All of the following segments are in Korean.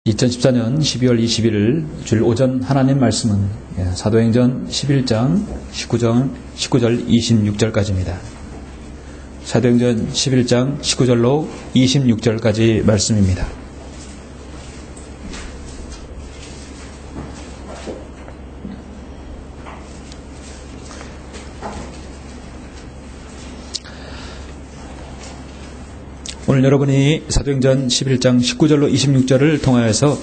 2014년 12월 21일 주일 오전 하나님 말씀은 사도행전 11장 19절 26절까지입니다. 사도행전 11장 19절로 26절까지 말씀입니다. 오늘 여러분이 사도행전 11장 19절로 26절을 통하여서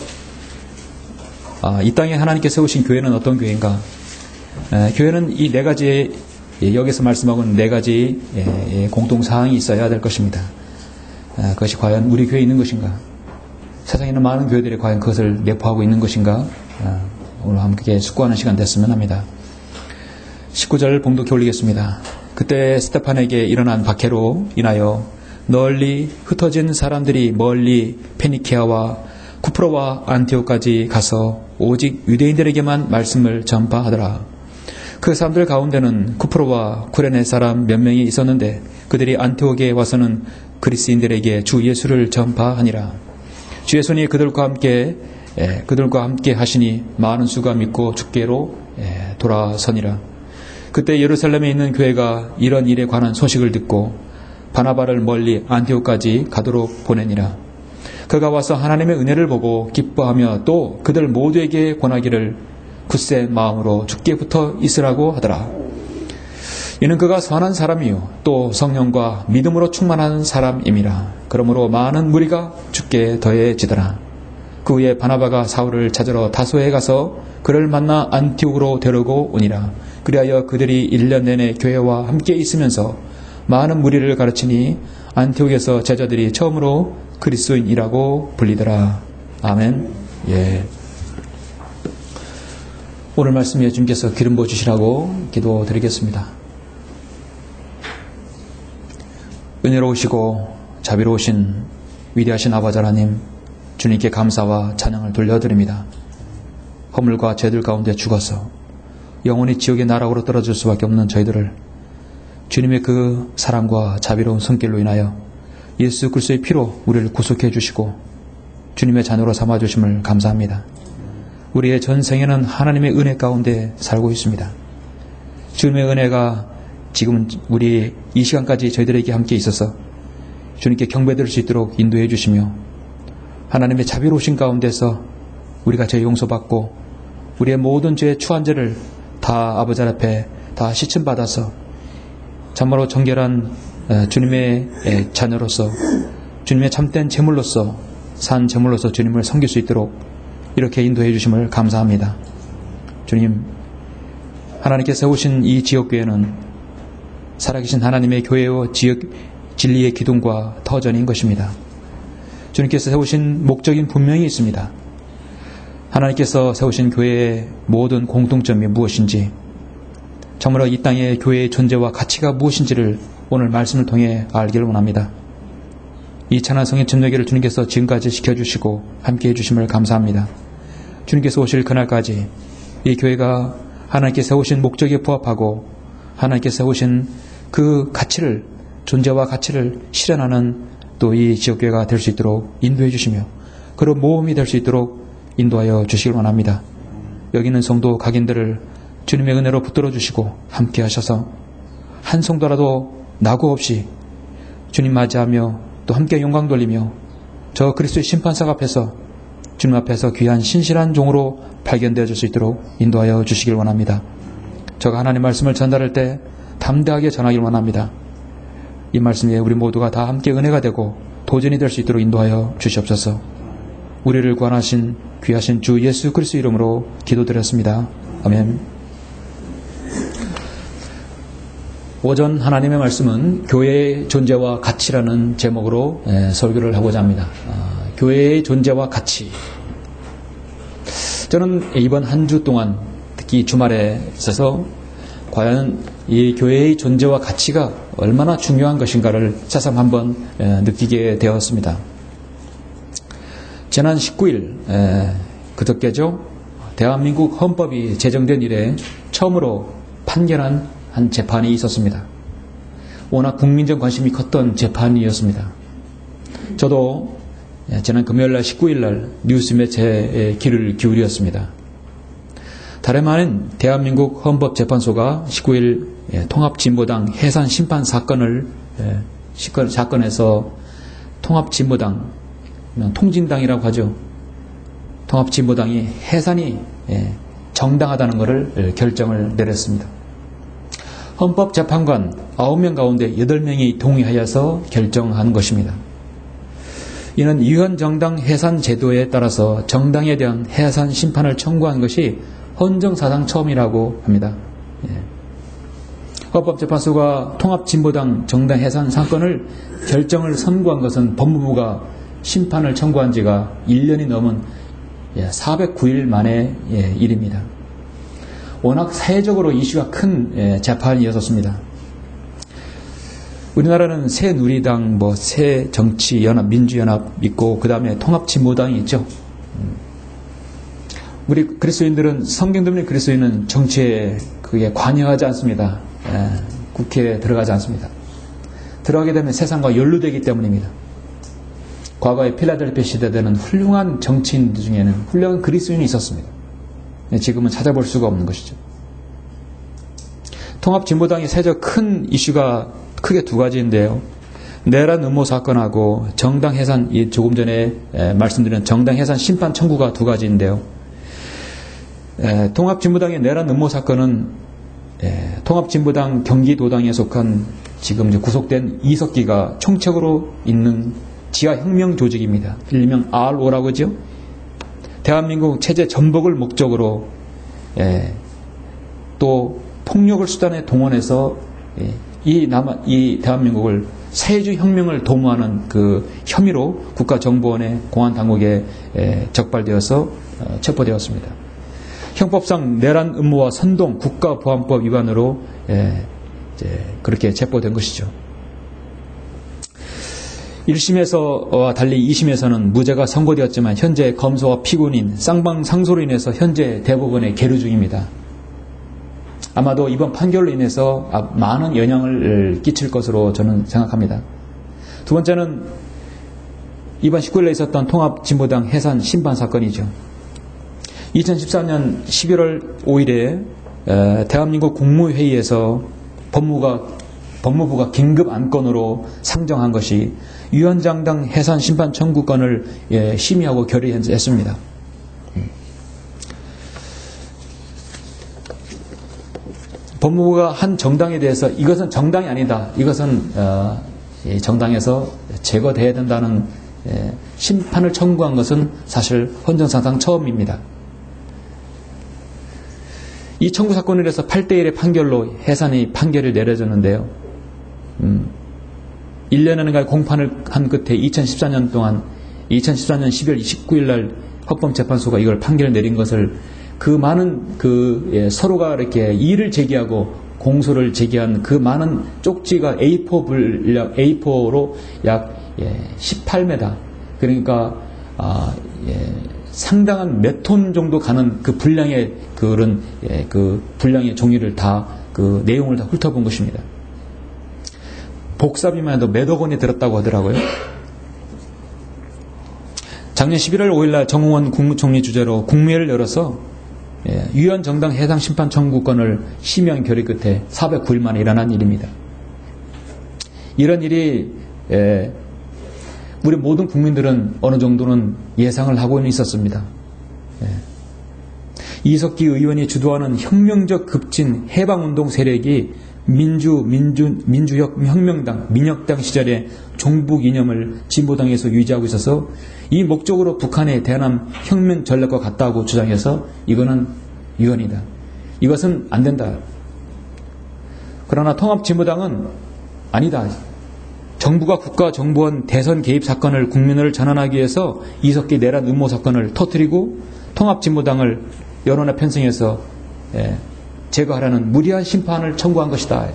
이 땅에 하나님께 세우신 교회는 어떤 교회인가? 교회는 이 네 가지, 여기서 말씀하고 있는 네 가지 공통사항이 있어야 될 것입니다. 그것이 과연 우리 교회에 있는 것인가? 세상에 있는 많은 교회들이 과연 그것을 내포하고 있는 것인가? 오늘 함께 숙고하는 시간 됐으면 합니다. 19절 봉독해 올리겠습니다. 그때 스데반에게 일어난 박해로 인하여 널리 흩어진 사람들이 멀리 페니케아와 쿠프로와 안티오까지 가서 오직 유대인들에게만 말씀을 전파하더라. 그 사람들 가운데는 쿠프로와 쿠레네 사람 몇 명이 있었는데 그들이 안티옥에 와서는 그리스인들에게 주 예수를 전파하니라. 주의 손이 그들과 함께 하시니 많은 수가 믿고 주께로 돌아서니라. 그때 예루살렘에 있는 교회가 이런 일에 관한 소식을 듣고 바나바를 멀리 안티옥까지 가도록 보내니라. 그가 와서 하나님의 은혜를 보고 기뻐하며 또 그들 모두에게 권하기를 굳세 마음으로 주께 붙어 있으라고 하더라. 이는 그가 선한 사람이요 또 성령과 믿음으로 충만한 사람임이라. 그러므로 많은 무리가 주께 더해지더라. 그 후에 바나바가 사울을 찾으러 다소에 가서 그를 만나 안티옥으로 데려고 오니라. 그리하여 그들이 1년 내내 교회와 함께 있으면서 많은 무리를 가르치니 안티옥에서 제자들이 처음으로 그리스도인이라고 불리더라. 아멘. 예. 오늘 말씀에 주님께서 기름 부어 주시라고 기도드리겠습니다. 은혜로우시고 자비로우신 위대하신 아버지 하나님, 주님께 감사와 찬양을 돌려드립니다. 허물과 죄들 가운데 죽어서 영원히 지옥의 나락으로 떨어질 수밖에 없는 저희들을 주님의 그 사랑과 자비로운 손길로 인하여 예수 그리스도의 피로 우리를 구속해 주시고 주님의 자녀로 삼아주심을 감사합니다. 우리의 전생에는 하나님의 은혜 가운데 살고 있습니다. 주님의 은혜가 지금 우리 이 시간까지 저희들에게 함께 있어서 주님께 경배드릴 수 있도록 인도해 주시며 하나님의 자비로우신 가운데서 우리가 죄 용서받고 우리의 모든 죄의 추한 죄를 다 아버지 앞에 다 시침받아서 참으로 정결한 주님의 자녀로서 주님의 참된 제물로서 산 제물로서 주님을 섬길 수 있도록 이렇게 인도해 주심을 감사합니다. 주님, 하나님께 세우신 이 지역교회는 살아계신 하나님의 교회요 진리의 기둥과 터전인 것입니다. 주님께서 세우신 목적인 분명히 있습니다. 하나님께서 세우신 교회의 모든 공통점이 무엇인지, 참으로 이 땅의 교회의 존재와 가치가 무엇인지를 오늘 말씀을 통해 알기를 원합니다. 이 찬한 성의 전여기를 주님께서 지금까지 지켜주시고 함께해 주심을 감사합니다. 주님께서 오실 그날까지 이 교회가 하나님께 세우신 목적에 부합하고 하나님께 세우신 그 가치를, 존재와 가치를 실현하는 또 이 지역교회가 될 수 있도록 인도해 주시며 그런 모험이 될 수 있도록 인도하여 주시길 원합니다. 여기 있는 성도 각인들을 주님의 은혜로 붙들어 주시고 함께 하셔서 한 성도라도 낙오 없이 주님 맞이하며 또 함께 영광 돌리며 저 그리스도의 심판석 앞에서 주님 앞에서 귀한 신실한 종으로 발견되어 줄 수 있도록 인도하여 주시길 원합니다. 저가 하나님 말씀을 전달할 때 담대하게 전하길 원합니다. 이 말씀에 우리 모두가 다 함께 은혜가 되고 도전이 될 수 있도록 인도하여 주시옵소서. 우리를 구원하신 귀하신 주 예수 그리스도 이름으로 기도드렸습니다. 아멘. 오전 하나님의 말씀은 교회의 존재와 가치라는 제목으로 설교를 하고자 합니다. 교회의 존재와 가치. 저는 이번 한 주 동안 특히 주말에 있어서 과연 이 교회의 존재와 가치가 얼마나 중요한 것인가를 새삼 한번 느끼게 되었습니다. 지난 19일 그저께죠. 대한민국 헌법이 제정된 이래 처음으로 판결한 한 재판이 있었습니다. 워낙 국민적 관심이 컸던 재판이었습니다. 저도 지난 금요일날 19일날 뉴스 매체에 귀를 기울였습니다. 다름 아닌 대한민국 헌법재판소가 19일 통합진보당 해산 심판 사건에서 통합진보당, 통진당이라고 하죠. 통합진보당이 해산이 정당하다는 것을 결정을 내렸습니다. 헌법재판관 9명 가운데 8명이 동의하여서 결정한 것입니다. 이는 유현정당 해산 제도에 따라서 정당에 대한 해산 심판을 청구한 것이 헌정사상 처음이라고 합니다. 헌법재판소가 통합진보당 정당 해산 사건을 결정을 선고한 것은 법무부가 심판을 청구한 지가 1년이 넘은 409일 만의 일입니다. 워낙 사회적으로 이슈가 큰 재판이었습니다. 우리나라는 새누리당, 새정치연합, 민주연합 있고 그 다음에 통합진보당이 있죠. 우리 그리스도인들은 성경도민 그리스도인은 정치에 그게 관여하지 않습니다. 국회에 들어가지 않습니다. 들어가게 되면 세상과 연루되기 때문입니다. 과거에 필라델피아 시대 때는 훌륭한 정치인들 중에는 훌륭한 그리스도인이 있었습니다. 지금은 찾아볼 수가 없는 것이죠. 통합진보당의 사회적 큰 이슈가 크게 두 가지인데요. 내란 음모 사건하고 정당 해산, 조금 전에 말씀드린 정당 해산 심판 청구가 두 가지인데요. 통합진보당의 내란 음모 사건은 통합진보당 경기도당에 속한 지금 이제 구속된 이석기가 총책으로 있는 지하혁명 조직입니다. 일명 RO라고 하죠. 대한민국 체제 전복을 목적으로 또 폭력을 수단에 동원해서 이 대한민국을 사회주의 혁명을 도모하는 그 혐의로 국가정보원의 공안당국에 적발되어서 체포되었습니다. 형법상 내란 음모와 선동 국가보안법 위반으로 그렇게 체포된 것이죠. 1심에서와 달리 2심에서는 무죄가 선고되었지만 현재 검소와 피고인 쌍방 상소로 인해서 현재 대법원에 계류 중입니다. 아마도 이번 판결로 인해서 많은 영향을 끼칠 것으로 저는 생각합니다. 두 번째는 이번 19일에 있었던 통합진보당 해산 심판 사건이죠. 2014년 11월 5일에 대한민국 국무회의에서 법무부가 긴급 안건으로 상정한 것이 유현정당 해산 심판 청구권을 심의하고 결의했습니다. 법무부가 한 정당에 대해서 이것은 정당이 아니다. 이것은 정당에서 제거돼야 된다는 심판을 청구한 것은 사실 헌정사상 처음입니다. 이 청구 사건을 해서 8대1의 판결로 해산이 판결이 내려졌는데요. 1년여간의 공판을 한 끝에 2014년 12월 29일 날 헌법재판소가 이걸 판결을 내린 것을 그 많은 서로가 이렇게 이의를 제기하고 공소를 제기한 그 많은 쪽지가 A4로 약 18m, 그러니까 상당한 몇 톤 정도 가는 그 분량의 그 분량의 종이를 다 그 내용을 다 훑어본 것입니다. 복사비만 해도 몇억 원이 들었다고 하더라고요. 작년 11월 5일날 정홍원 국무총리 주재로 국무회의를 열어서 유현정당 해상 심판 청구권을 심의한 결의 끝에 409일 만에 일어난 일입니다. 이런 일이 우리 모든 국민들은 어느 정도는 예상을 하고 있었습니다. 이석기 의원이 주도하는 혁명적 급진 해방운동 세력이 민주혁명당, 민혁당 시절에 종북 이념을 진보당에서 유지하고 있어서 이 목적으로 북한의 대남 혁명 전략과 같다고 주장해서 이거는 위헌이다. 이것은 안 된다. 그러나 통합진보당은 아니다. 정부가 국가정보원 대선 개입 사건을 국민을 전환하기 위해서 이석기 내란 음모 사건을 터뜨리고 통합진보당을 여론에 편성해서 제거하라는 무리한 심판을 청구한 것이다.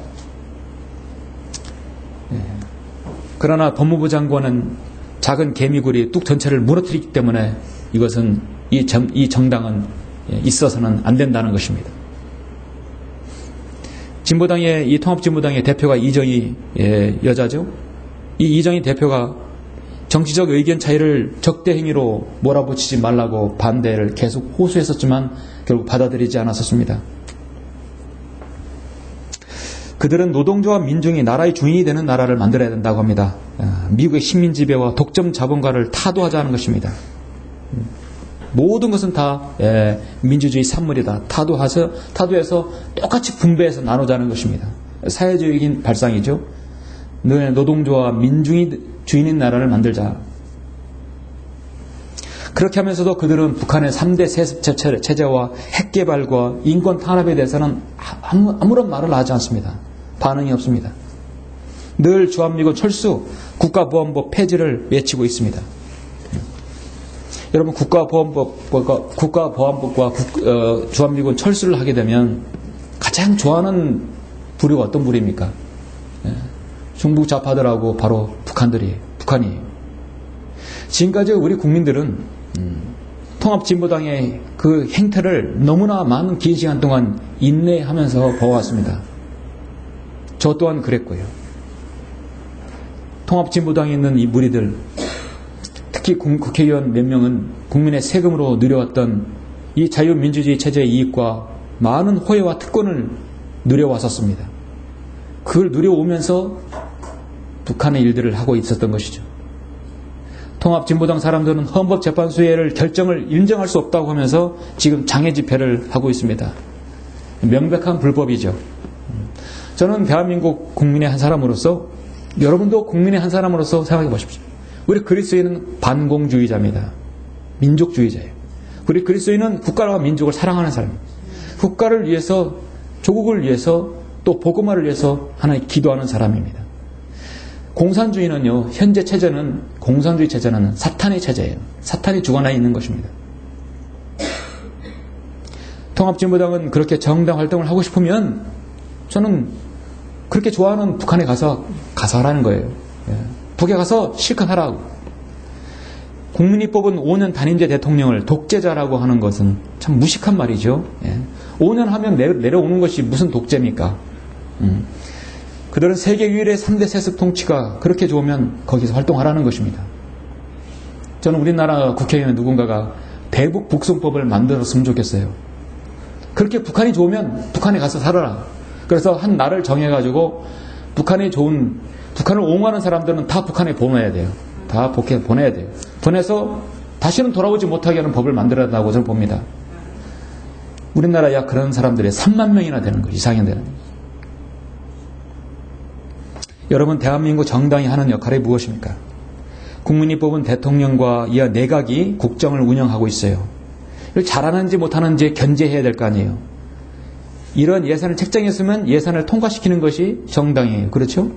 그러나 법무부 장관은 작은 개미굴이 뚝 전체를 무너뜨리기 때문에 이것은 이 정당은 있어서는 안 된다는 것입니다. 이 통합진보당의 대표가 이정희 여자죠. 이 이정희 대표가 정치적 의견 차이를 적대 행위로 몰아붙이지 말라고 반대를 계속 호소했었지만 결국 받아들이지 않았었습니다. 그들은 노동조합 민중이 나라의 주인이 되는 나라를 만들어야 된다고 합니다. 미국의 식민 지배와 독점 자본가를 타도하자는 것입니다. 모든 것은 다 민주주의 산물이다. 타도해서 똑같이 분배해서 나누자는 것입니다. 사회주의적인 발상이죠. 노동조합 민중이 주인인 나라를 만들자. 그렇게 하면서도 그들은 북한의 3대 세습 체제와 핵개발과 인권 탄압에 대해서는 아무런 말을 하지 않습니다. 반응이 없습니다. 늘 주한미군 철수, 국가보안법 폐지를 외치고 있습니다. 여러분, 국가보안법과 주한미군 철수를 하게 되면 가장 좋아하는 부류가 어떤 부류입니까? 중국 좌파들하고 바로 북한이에요. 지금까지 우리 국민들은 통합진보당의 그 행태를 너무나 많은 긴 시간 동안 인내하면서 봐왔습니다. 저 또한 그랬고요. 통합진보당에 있는 이 무리들, 특히 국회의원 몇 명은 국민의 세금으로 누려왔던 이 자유민주주의 체제의 이익과 많은 호혜와 특권을 누려왔었습니다. 그걸 누려오면서 북한의 일들을 하고 있었던 것이죠. 통합진보당 사람들은 헌법재판소의 결정을 인정할 수 없다고 하면서 지금 장애 집회를 하고 있습니다. 명백한 불법이죠. 저는 대한민국 국민의 한 사람으로서, 여러분도 국민의 한 사람으로서 생각해 보십시오. 우리 그리스도인은 반공주의자입니다. 민족주의자예요. 우리 그리스도인은 국가와 민족을 사랑하는 사람입니다. 국가를 위해서, 조국을 위해서, 또 복음화를 위해서 하나님 기도하는 사람입니다. 공산주의는요, 현재 체제는, 공산주의 체제는 사탄의 체제예요. 사탄이 주관하에 있는 것입니다. 통합진보당은 그렇게 정당 활동을 하고 싶으면 저는 그렇게 좋아하는 북한에 가서 하라는 거예요. 북에 가서 실컷 하라고. 국민이 뽑은 5년 단임제 대통령을 독재자라고 하는 것은 참 무식한 말이죠. 5년 하면 내려오는 것이 무슨 독재입니까? 그들은 세계 유일의 3대 세습 통치가 그렇게 좋으면 거기서 활동하라는 것입니다. 저는 우리나라 국회의원 누군가가 대북 북송법을 만들었으면 좋겠어요. 그렇게 북한이 좋으면 북한에 가서 살아라. 그래서 한 날을 정해가지고 북한을 옹호하는 사람들은 다 북한에 보내야 돼요. 다 보내야 돼요. 보내서 다시는 돌아오지 못하게 하는 법을 만들어야 한다고 저는 봅니다. 우리나라 약 그런 사람들이 3만 명이나 되는 거죠. 이상이 되는 거죠. 여러분, 대한민국 정당이 하는 역할이 무엇입니까? 국민이 뽑은 대통령과 이하 내각이 국정을 운영하고 있어요. 이걸 잘하는지 못하는지 견제해야 될 거 아니에요. 이런 예산을 책정했으면 예산을 통과시키는 것이 정당이에요. 그렇죠?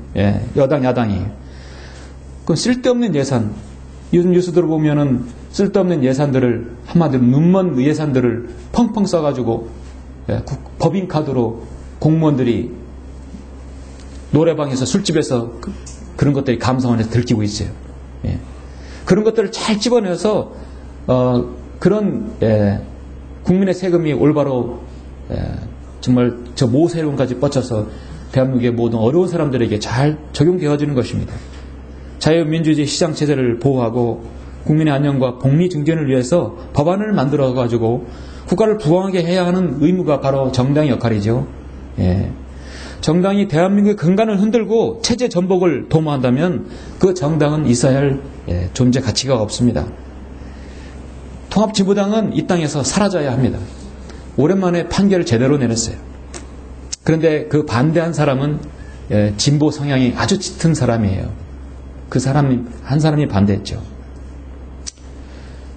여당, 야당이에요. 그건 쓸데없는 예산, 요즘 뉴스들을 보면은 쓸데없는 예산들을, 한마디로 눈먼 예산들을 펑펑 써가지고 법인카드로 공무원들이 노래방에서 술집에서 그런 것들이 감사원에서 들키고 있어요. 그런 것들을 잘 집어내서 그런 국민의 세금이 올바로 정말 저 모세론까지 뻗쳐서 대한민국의 모든 어려운 사람들에게 잘 적용되어지는 것입니다. 자유민주주의 시장체제를 보호하고 국민의 안녕과 복리 증진을 위해서 법안을 만들어가지고 국가를 부강하게 해야 하는 의무가 바로 정당의 역할이죠. 정당이 대한민국의 근간을 흔들고 체제 전복을 도모한다면 그 정당은 있어야 할 존재 가치가 없습니다. 통합진보당은 이 땅에서 사라져야 합니다. 오랜만에 판결을 제대로 내렸어요. 그런데 그 반대한 사람은 진보 성향이 아주 짙은 사람이에요. 그 사람 한 사람이 반대했죠.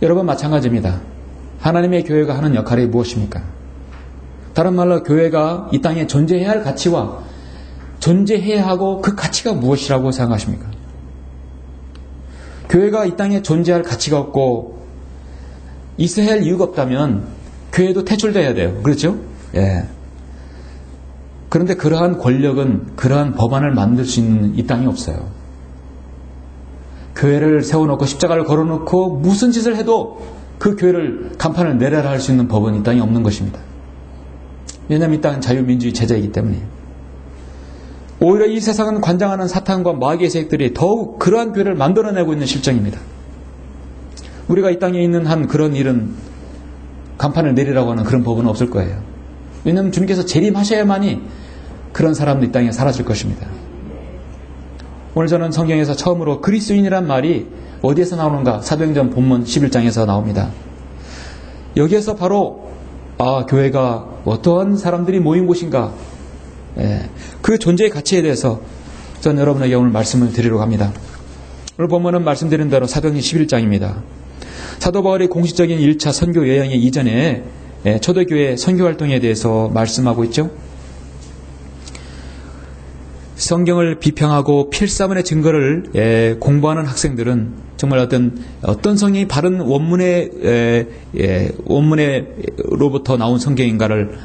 여러분, 마찬가지입니다. 하나님의 교회가 하는 역할이 무엇입니까? 다른 말로 교회가 이 땅에 존재해야 할 가치와 존재해야 하고 그 가치가 무엇이라고 생각하십니까? 교회가 이 땅에 존재할 가치가 없고 있어야 할 이유가 없다면 교회도 퇴출돼야 돼요. 그렇죠? 그런데 그러한 권력은, 그러한 법안을 만들 수 있는 이 땅이 없어요. 교회를 세워놓고 십자가를 걸어놓고 무슨 짓을 해도 그 교회를 간판을 내려라 할 수 있는 법은 이 땅에 없는 것입니다. 왜냐하면 이 땅은 자유민주주의 체제이기 때문이에요. 오히려 이 세상은 관장하는 사탄과 마귀의 세력들이 더욱 그러한 교회를 만들어내고 있는 실정입니다. 우리가 이 땅에 있는 한 그런 일은 간판을 내리라고 하는 그런 법은 없을 거예요. 왜냐하면 주님께서 재림하셔야만이 그런 사람도 이 땅에 사라질 것입니다. 오늘 저는 성경에서 처음으로 그리스도인이란 말이 어디에서 나오는가? 사도행전 본문 11장에서 나옵니다. 여기에서 바로 교회가 어떠한 사람들이 모인 곳인가? 그 존재의 가치에 대해서 저는 여러분에게 오늘 말씀을 드리려고 합니다. 오늘 본문은 말씀드린 대로 사도행전 11장입니다. 사도 바울의 공식적인 1차 선교 여행의 이전에 초대교회 선교활동에 대해서 말씀하고 있죠. 성경을 비평하고 필사본의 증거를 공부하는 학생들은 정말 어떤 성경이 바른 원문으로부터 나온 성경인가를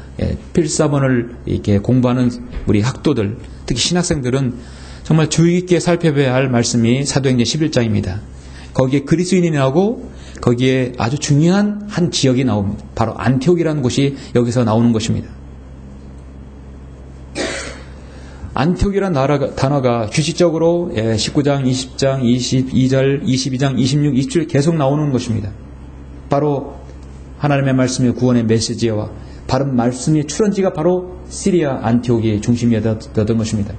필사본을 이렇게 공부하는 우리 학도들, 특히 신학생들은 정말 주의 깊게 살펴봐야 할 말씀이 사도행전 11장입니다. 거기에 그리스도인이라고 거기에 아주 중요한 한 지역이 나옵니다. 바로 안티옥이라는 곳이 여기서 나오는 것입니다. 안티옥이라는 단어가 규칙적으로 19장, 20장, 22절, 22장, 26, 27 계속 나오는 것입니다. 바로 하나님의 말씀의 구원의 메시지와 바른 말씀의 출원지가 바로 시리아 안티옥의 중심이었던 것입니다.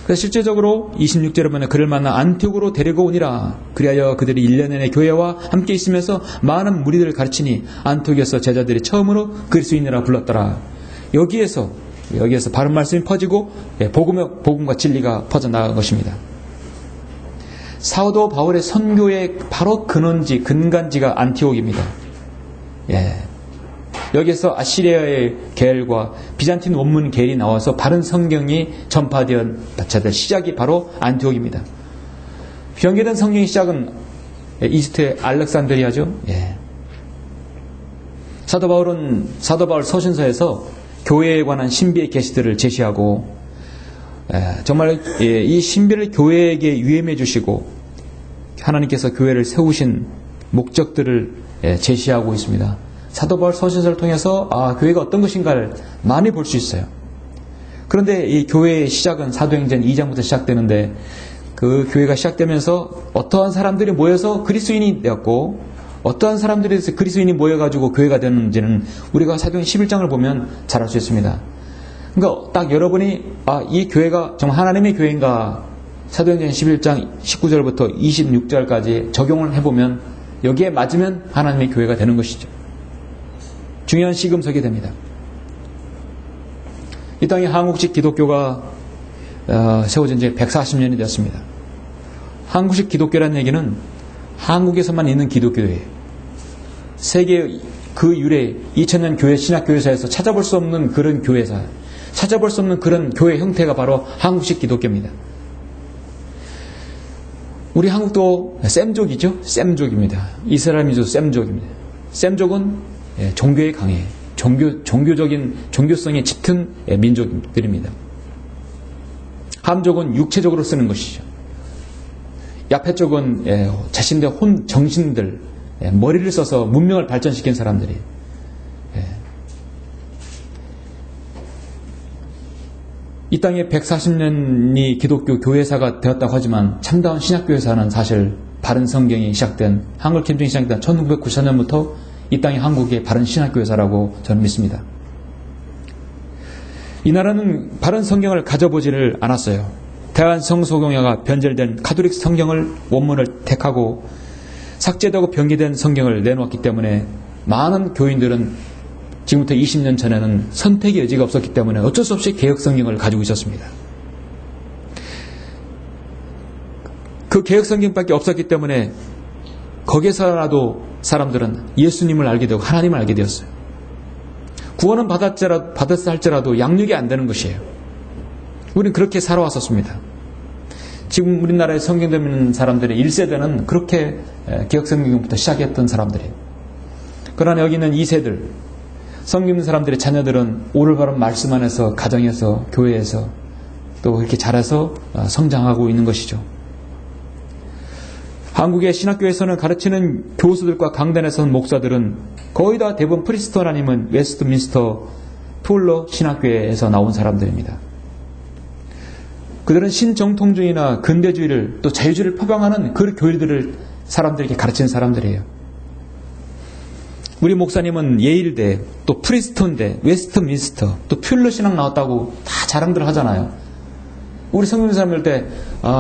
그래서 실제적으로 26절에 보면 그를 만나 안티옥으로 데리고 오니라. 그리하여 그들이 1년 내내 교회와 함께 있으면서 많은 무리들을 가르치니 안티옥에서 제자들이 처음으로 그리스도인이라 불렀더라. 여기에서 바른 말씀이 퍼지고 복음과 진리가 퍼져나간 것입니다. 사도 바울의 선교의 바로 근간지가 안티옥입니다. 여기에서 아시리아의 계열과 비잔틴 원문 계열이 나와서 바른 성경이 전파되었던 시작이 바로 안티옥입니다. 변개된 성경의 시작은 이집트의 알렉산드리아죠. 사도 바울 서신서에서 교회에 관한 신비의 계시들을 제시하고 정말 이 신비를 교회에게 유엠해 주시고 하나님께서 교회를 세우신 목적들을 제시하고 있습니다. 사도 바울 서신서를 통해서 교회가 어떤 것인가를 많이 볼 수 있어요. 그런데 이 교회의 시작은 사도행전 2장부터 시작되는데 그 교회가 시작되면서 어떠한 사람들이 모여서 그리스도인이 되었고 어떠한 사람들이 그리스도인이 모여가지고 교회가 되는지는 우리가 사도행전 11장을 보면 잘 알 수 있습니다. 그러니까 딱 여러분이 이 교회가 정말 하나님의 교회인가 사도행전 11장 19절부터 26절까지 적용을 해보면 여기에 맞으면 하나님의 교회가 되는 것이죠. 중요한 시금석이 됩니다. 이 땅에 한국식 기독교가 세워진 지 140년이 되었습니다. 한국식 기독교라는 얘기는 한국에서만 있는 기독교예요. 세계 그 유래 2000년 교회 신학교회사에서 찾아볼 수 없는 그런 교회사, 찾아볼 수 없는 그런 교회 형태가 바로 한국식 기독교입니다. 우리 한국도 셈족이죠. 셈족입니다. 이스라엘 민족 셈족입니다. 셈족은 종교에 강해 종교적인 종교성에 짙은 민족들입니다. 함족은 육체적으로 쓰는 것이죠. 야페족은 자신들의 정신들 머리를 써서 문명을 발전시킨 사람들이 이 땅에 140년이 기독교 교회사가 되었다고 하지만 참다운 신학교회사는 사실 바른 성경이 시작된 한글 캠핑이 시작된 1994년부터 이 땅이 한국의 바른 신학교회사라고 저는 믿습니다. 이 나라는 바른 성경을 가져보지를 않았어요. 대한성소공회가 변절된 카톨릭 성경을 원문을 택하고 삭제되고 변기된 성경을 내놓았기 때문에 많은 교인들은 지금부터 20년 전에는 선택의 여지가 없었기 때문에 어쩔 수 없이 개혁 성경을 가지고 있었습니다. 그 개혁 성경밖에 없었기 때문에 거기서라도 사람들은 예수님을 알게 되고 하나님을 알게 되었어요. 구원은 받았다 할지라도 양육이 안 되는 것이에요. 우리는 그렇게 살아왔었습니다. 지금 우리나라에 성경 듣는 사람들의 1세대는 그렇게 개혁 성경부터 시작했던 사람들이에요. 그러나 여기 있는 2세들, 성경 읽는 사람들의 자녀들은 올바른 말씀 안에서, 가정에서, 교회에서 또 그렇게 자라서 성장하고 있는 것이죠. 한국의 신학교에서는 가르치는 교수들과 강단에서는 목사들은 거의 다 대부분 프리스턴 아니면 웨스트민스터 툴러 신학교에서 나온 사람들입니다. 그들은 신정통주의나 근대주의를 또 자유주의를 표방하는 그 교리들을 사람들에게 가르치는 사람들이에요. 우리 목사님은 예일대, 또 프리스톤대, 웨스트민스터, 또 퓰러 신학 나왔다고 다 자랑들 하잖아요. 우리 성경 사람들 때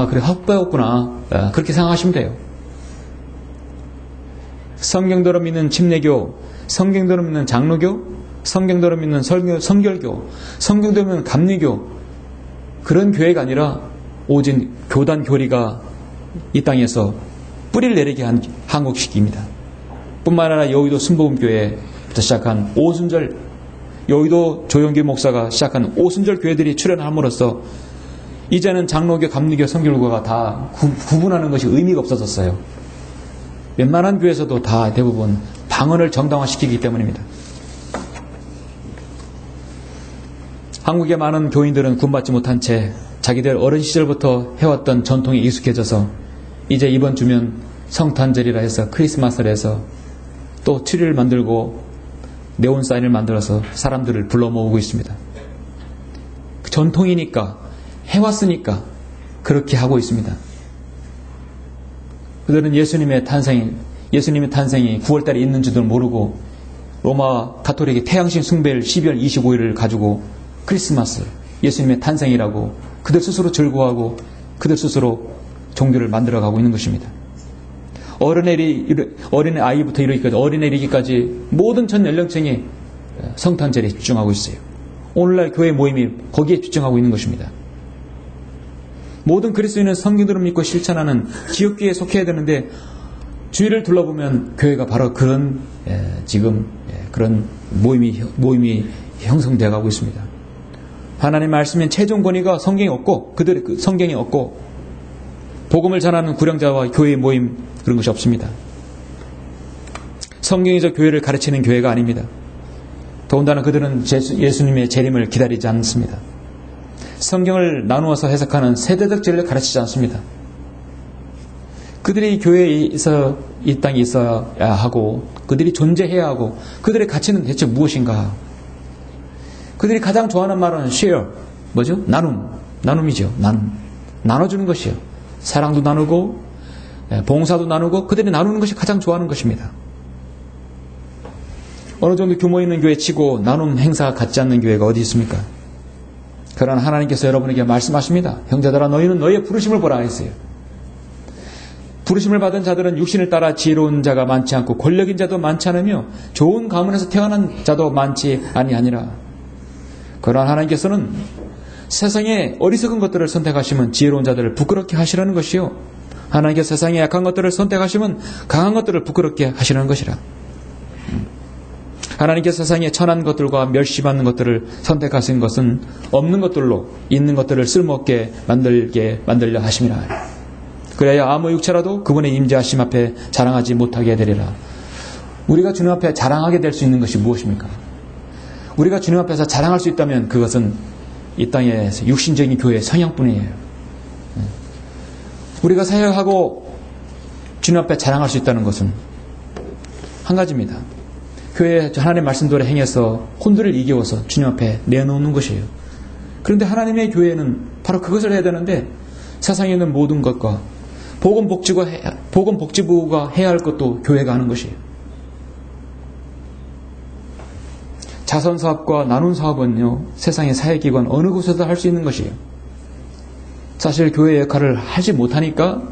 그래 헛배웠구나 그렇게 생각하시면 돼요. 성경대로 믿는 침례교, 성경대로 믿는 장로교, 성경대로 믿는 성결교, 성경대로 믿는 감리교, 그런 교회가 아니라 오직 교단 교리가 이 땅에서 뿌리를 내리게 한 한국식입니다. 뿐만 아니라 여의도 순복음교회부터 시작한 오순절, 여의도 조영기 목사가 시작한 오순절 교회들이 출현함으로써 이제는 장로교, 감리교, 성결교가 다 구분하는 것이 의미가 없어졌어요. 웬만한 교회에서도 다 대부분 방언을 정당화시키기 때문입니다. 한국의 많은 교인들은 구원받지 못한 채 자기들 어린 시절부터 해왔던 전통에 익숙해져서 이제 이번 주면 성탄절이라 해서 크리스마스를 해서 또 트리를 만들고 네온사인을 만들어서 사람들을 불러 모으고 있습니다. 전통이니까 해왔으니까 그렇게 하고 있습니다. 그들은 예수님의 탄생이 9월달에 있는 줄도 모르고 로마 가톨릭의 태양신 숭배를 12월 25일을 가지고 크리스마스, 예수님의 탄생이라고 그들 스스로 즐거워하고 그들 스스로 종교를 만들어가고 있는 것입니다. 어린 아이부터 이르기까지, 어린애 이르기까지 모든 전 연령층이 성탄절에 집중하고 있어요. 오늘날 교회 모임이 거기에 집중하고 있는 것입니다. 모든 그리스도인은 성경대로 믿고 실천하는 지역교회에 속해야 되는데 주위를 둘러보면 교회가 바로 그런 그런 모임이 형성되어 가고 있습니다. 하나님 말씀엔 최종 권위가 성경이 없고 그들의 성경이 없고 복음을 전하는 구령자와 교회의 모임 그런 것이 없습니다. 성경에서 교회를 가르치는 교회가 아닙니다. 더군다나 그들은 예수님의 재림을 기다리지 않습니다. 성경을 나누어서 해석하는 세대적 진리를 가르치지 않습니다. 그들이 교회에서 이 땅에 있어야 하고 그들이 존재해야 하고 그들의 가치는 대체 무엇인가? 그들이 가장 좋아하는 말은 share, 뭐죠? 나눔이죠. 나눠주는 것이요. 사랑도 나누고 봉사도 나누고 그들이 나누는 것이 가장 좋아하는 것입니다. 어느 정도 규모 있는 교회 치고 나눔 행사가 갖지 않는 교회가 어디 있습니까? 그러나 하나님께서 여러분에게 말씀하십니다. 형제들아 너희는 너희의 부르심을 보라 했어요. 부르심을 받은 자들은 육신을 따라 지혜로운 자가 많지 않고 권력인 자도 많지 않으며 좋은 가문에서 태어난 자도 많지 아니하니라. 그러나 하나님께서는 세상에 어리석은 것들을 선택하시면 지혜로운 자들을 부끄럽게 하시라는 것이요. 하나님께서 세상에 약한 것들을 선택하시면 강한 것들을 부끄럽게 하시라는 것이라. 하나님께서 세상에 천한 것들과 멸시받는 것들을 선택하신 것은 없는 것들로 있는 것들을 쓸모없게 만들려 하심이라. 그래야 아무 육체라도 그분의 임재하심 앞에 자랑하지 못하게 되리라. 우리가 주님 앞에 자랑하게 될 수 있는 것이 무엇입니까? 우리가 주님 앞에서 자랑할 수 있다면 그것은 이 땅에서 육신적인 교회의 성향뿐이에요. 우리가 사역하고 주님 앞에 자랑할 수 있다는 것은 한 가지입니다. 교회에 하나님의 말씀대로 행해서 혼들을 이겨서 주님 앞에 내놓는 것이에요. 그런데 하나님의 교회는 바로 그것을 해야 되는데 세상에 있는 모든 것과 보건복지부가 해야 할 것도 교회가 하는 것이에요. 자선사업과 나눔사업은요, 세상의 사회기관 어느 곳에도 할 수 있는 것이에요. 사실 교회의 역할을 하지 못하니까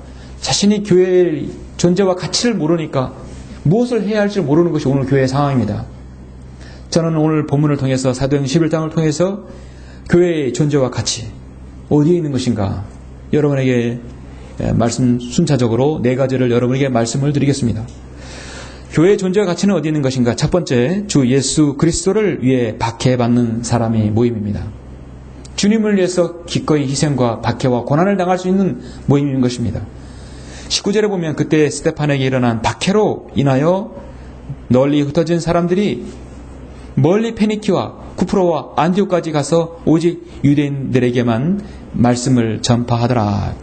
자신이 교회의 존재와 가치를 모르니까 무엇을 해야 할지 모르는 것이 오늘 교회의 상황입니다. 저는 오늘 본문을 통해서 사도행 11장을 통해서 교회의 존재와 가치 어디에 있는 것인가 여러분에게 말씀 순차적으로 4가지를 여러분에게 말씀을 드리겠습니다. 교회의 존재와 가치는 어디 있는 것인가? 첫 번째, 주 예수 그리스도를 위해 박해받는 사람의 모임입니다. 주님을 위해서 기꺼이 희생과 박해와 고난을 당할 수 있는 모임인 것입니다. 19절에 보면 그때 스데판에게 일어난 박해로 인하여 널리 흩어진 사람들이 멀리 페니키와 쿠프로와 안디옥까지 가서 오직 유대인들에게만 말씀을 전파하더라.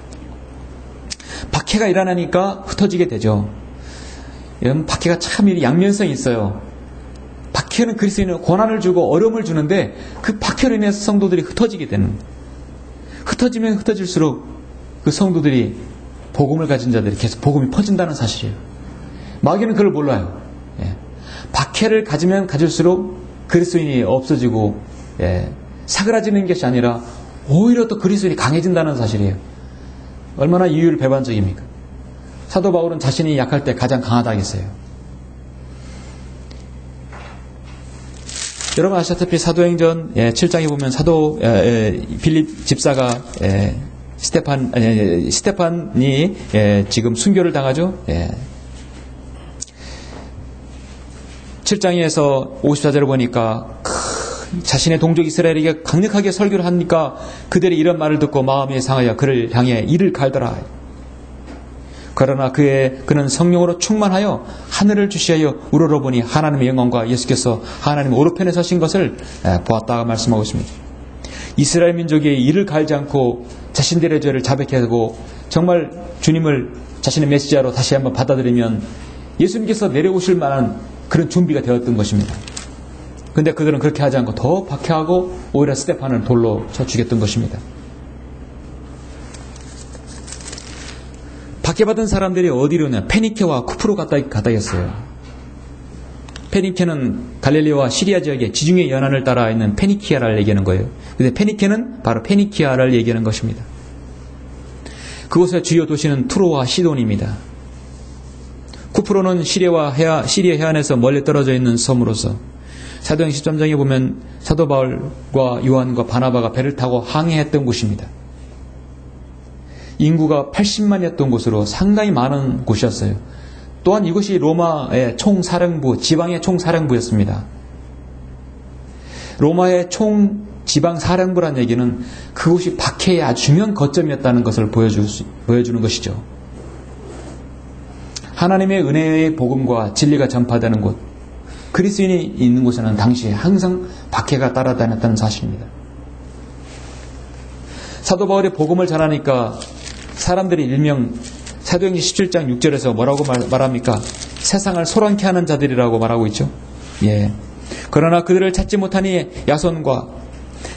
박해가 일어나니까 흩어지게 되죠. 여러분, 박해가 참 양면성이 있어요. 박해는 그리스도인은 고난을 주고 어려움을 주는데 그 박해로 인해서 성도들이 흩어지게 되는, 흩어지면 흩어질수록 그 성도들이 복음을 가진 자들이 계속 복음이 퍼진다는 사실이에요. 마귀는 그걸 몰라요. 예. 박해를 가지면 가질수록 그리스도인이 없어지고 사그라지는 것이 아니라 오히려 또 그리스도인이 강해진다는 사실이에요. 얼마나 이율배반적입니까? 사도 바울은 자신이 약할 때 가장 강하다 하겠어요. 여러분 아시다시피 사도행전 7장에 보면 빌립 집사가 스테판이 지금 순교를 당하죠. 7장에서 54절을 보니까 자신의 동족 이스라엘에게 강력하게 설교를 하니까 그들이 이런 말을 듣고 마음이 상하여 그를 향해 이를 갈더라. 그러나 그는 성령으로 충만하여 하늘을 주시하여 우러러보니 하나님의 영광과 예수께서 하나님 오른편에 서신 것을 보았다가 말씀하고 있습니다. 이스라엘 민족이 이를 갈지 않고 자신들의 죄를 자백해 하고 정말 주님을 자신의 메시지로 다시 한번 받아들이면 예수님께서 내려오실 만한 그런 준비가 되었던 것입니다. 그런데 그들은 그렇게 하지 않고 더 박해하고 오히려 스테판을 돌로 쳐 죽였던 것입니다. 박해받은 사람들이 어디로냐? 페니케와 쿠프로 가다겠어요. 페니케는 갈릴리와 시리아 지역의 지중해 연안을 따라 있는 페니키아를 얘기하는 거예요. 근데 페니케는 바로 페니키아를 얘기하는 것입니다. 그곳의 주요 도시는 투로와 시돈입니다. 쿠프로는 시리아 해안에서 멀리 떨어져 있는 섬으로서 사도행 13장에 보면 사도 바울과 요한과 바나바가 배를 타고 항해했던 곳입니다. 인구가 80만이었던 곳으로 상당히 많은 곳이었어요. 또한 이곳이 로마의 총사령부, 지방의 총사령부였습니다. 로마의 총지방사령부란 얘기는 그곳이 박해의 아주 중요한 거점이었다는 것을 보여주는 것이죠. 하나님의 은혜의 복음과 진리가 전파되는 곳, 그리스도인이 있는 곳에는 당시에 항상 박해가 따라다녔다는 사실입니다. 사도 바울이 복음을 전하니까 사람들이 일명 사도행전 17장 6절에서 뭐라고 말합니까? 세상을 소란케 하는 자들이라고 말하고 있죠. 예. 그러나 그들을 찾지 못하니 야손과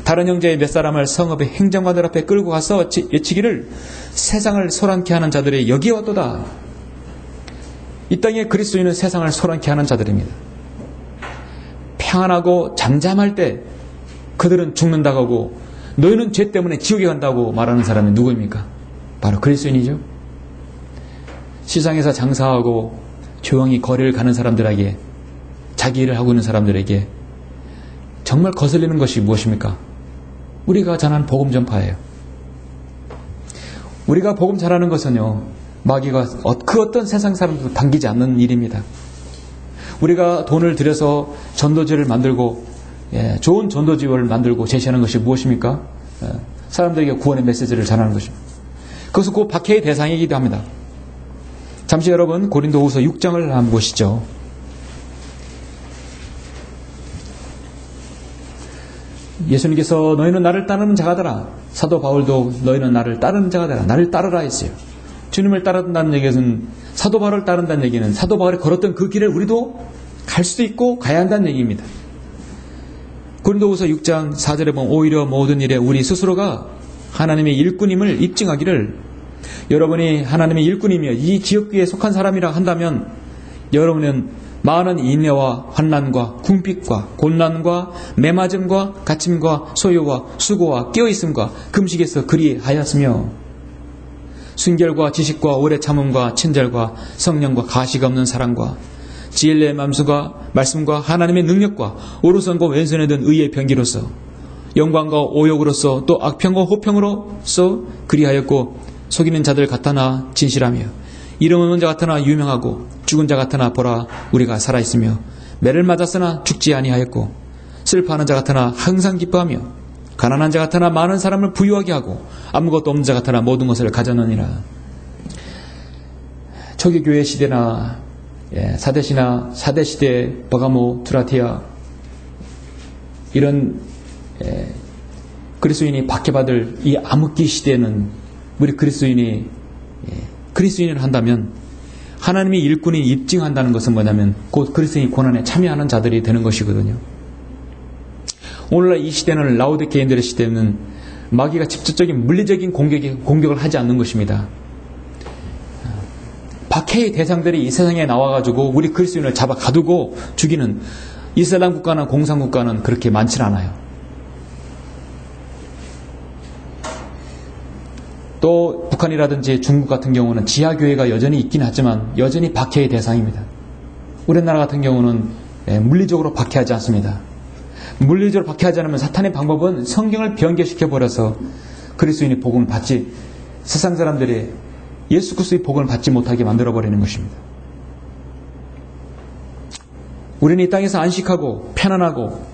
다른 형제의 몇 사람을 성읍의 행정관들 앞에 끌고 가서 외치기를 세상을 소란케 하는 자들이 여기에 왔도다. 이 땅에 그리스도인은 세상을 소란케 하는 자들입니다. 평안하고 잠잠할 때 그들은 죽는다고 하고 너희는 죄 때문에 지옥에 간다고 말하는 사람이 누구입니까? 바로 그리스도인이죠. 시장에서 장사하고 조용히 거리를 가는 사람들에게, 자기 일을 하고 있는 사람들에게 정말 거슬리는 것이 무엇입니까? 우리가 전하는 복음 전파예요. 우리가 복음 전하는 것은요, 마귀가 그 어떤 세상 사람도 당기지 않는 일입니다. 우리가 돈을 들여서 전도지를 만들고 좋은 전도지를 만들고 제시하는 것이 무엇입니까? 사람들에게 구원의 메시지를 전하는 것입니다. 그것은 그 박해의 대상이기도 합니다. 잠시 여러분 고린도후서 6장을 한번 보시죠. 예수님께서 너희는 나를 따르는 자가더라. 사도 바울도 너희는 나를 따르는 자가더라. 나를 따르라 했어요. 주님을 따른다는 얘기는, 사도 바울을 따른다는 얘기는 사도 바울이 걸었던 그 길을 우리도 갈 수도 있고 가야 한다는 얘기입니다. 고린도후서 6장 4절에 보면 오히려 모든 일에 우리 스스로가 하나님의 일꾼임을 입증하기를, 여러분이 하나님의 일꾼이며 이 지역교회에 속한 사람이라 한다면 여러분은 많은 인내와 환난과 궁핍과 곤난과 매맞음과 갇힘과 소요와 수고와 깨어있음과 금식에서 그리하였으며 순결과 지식과 오래 참음과 친절과 성령과 가시가 없는 사랑과 지혜의 말씀과 하나님의 능력과 오르선과 왼손에 든 의의 병기로서 영광과 오욕으로서 또 악평과 호평으로서 그리하였고 속이는 자들 같으나 진실하며 이름 없는 자 같으나 유명하고 죽은 자 같으나 보라 우리가 살아있으며 매를 맞았으나 죽지 아니하였고 슬퍼하는 자 같으나 항상 기뻐하며 가난한 자 같으나 많은 사람을 부유하게 하고 아무것도 없는 자 같으나 모든 것을 가졌느니라. 초기 교회 시대나 사대시대 버가모 트라티아 이런 그리스도인이 박해받을 이 암흑기 시대에는 우리 그리스도인을 한다면 하나님의 일꾼이 입증한다는 것은 뭐냐면 곧 그리스도인이 고난에 참여하는 자들이 되는 것이거든요. 오늘날 이 시대는 라오디게인들의 시대는 마귀가 직접적인 물리적인 공격을 하지 않는 것입니다. 박해의 대상들이 이 세상에 나와가지고 우리 그리스도인을 잡아 가두고 죽이는 이슬람 국가나 공산국가는 그렇게 많지 않아요. 또 북한이라든지 중국 같은 경우는 지하교회가 여전히 있긴 하지만 여전히 박해의 대상입니다. 우리나라 같은 경우는 물리적으로 박해하지 않습니다. 물리적으로 박해하지 않으면 사탄의 방법은 성경을 변개시켜버려서 그리스도인이 복음을 받지, 세상 사람들이 예수 그리스도의 복음을 받지 못하게 만들어버리는 것입니다. 우리는 이 땅에서 안식하고 편안하고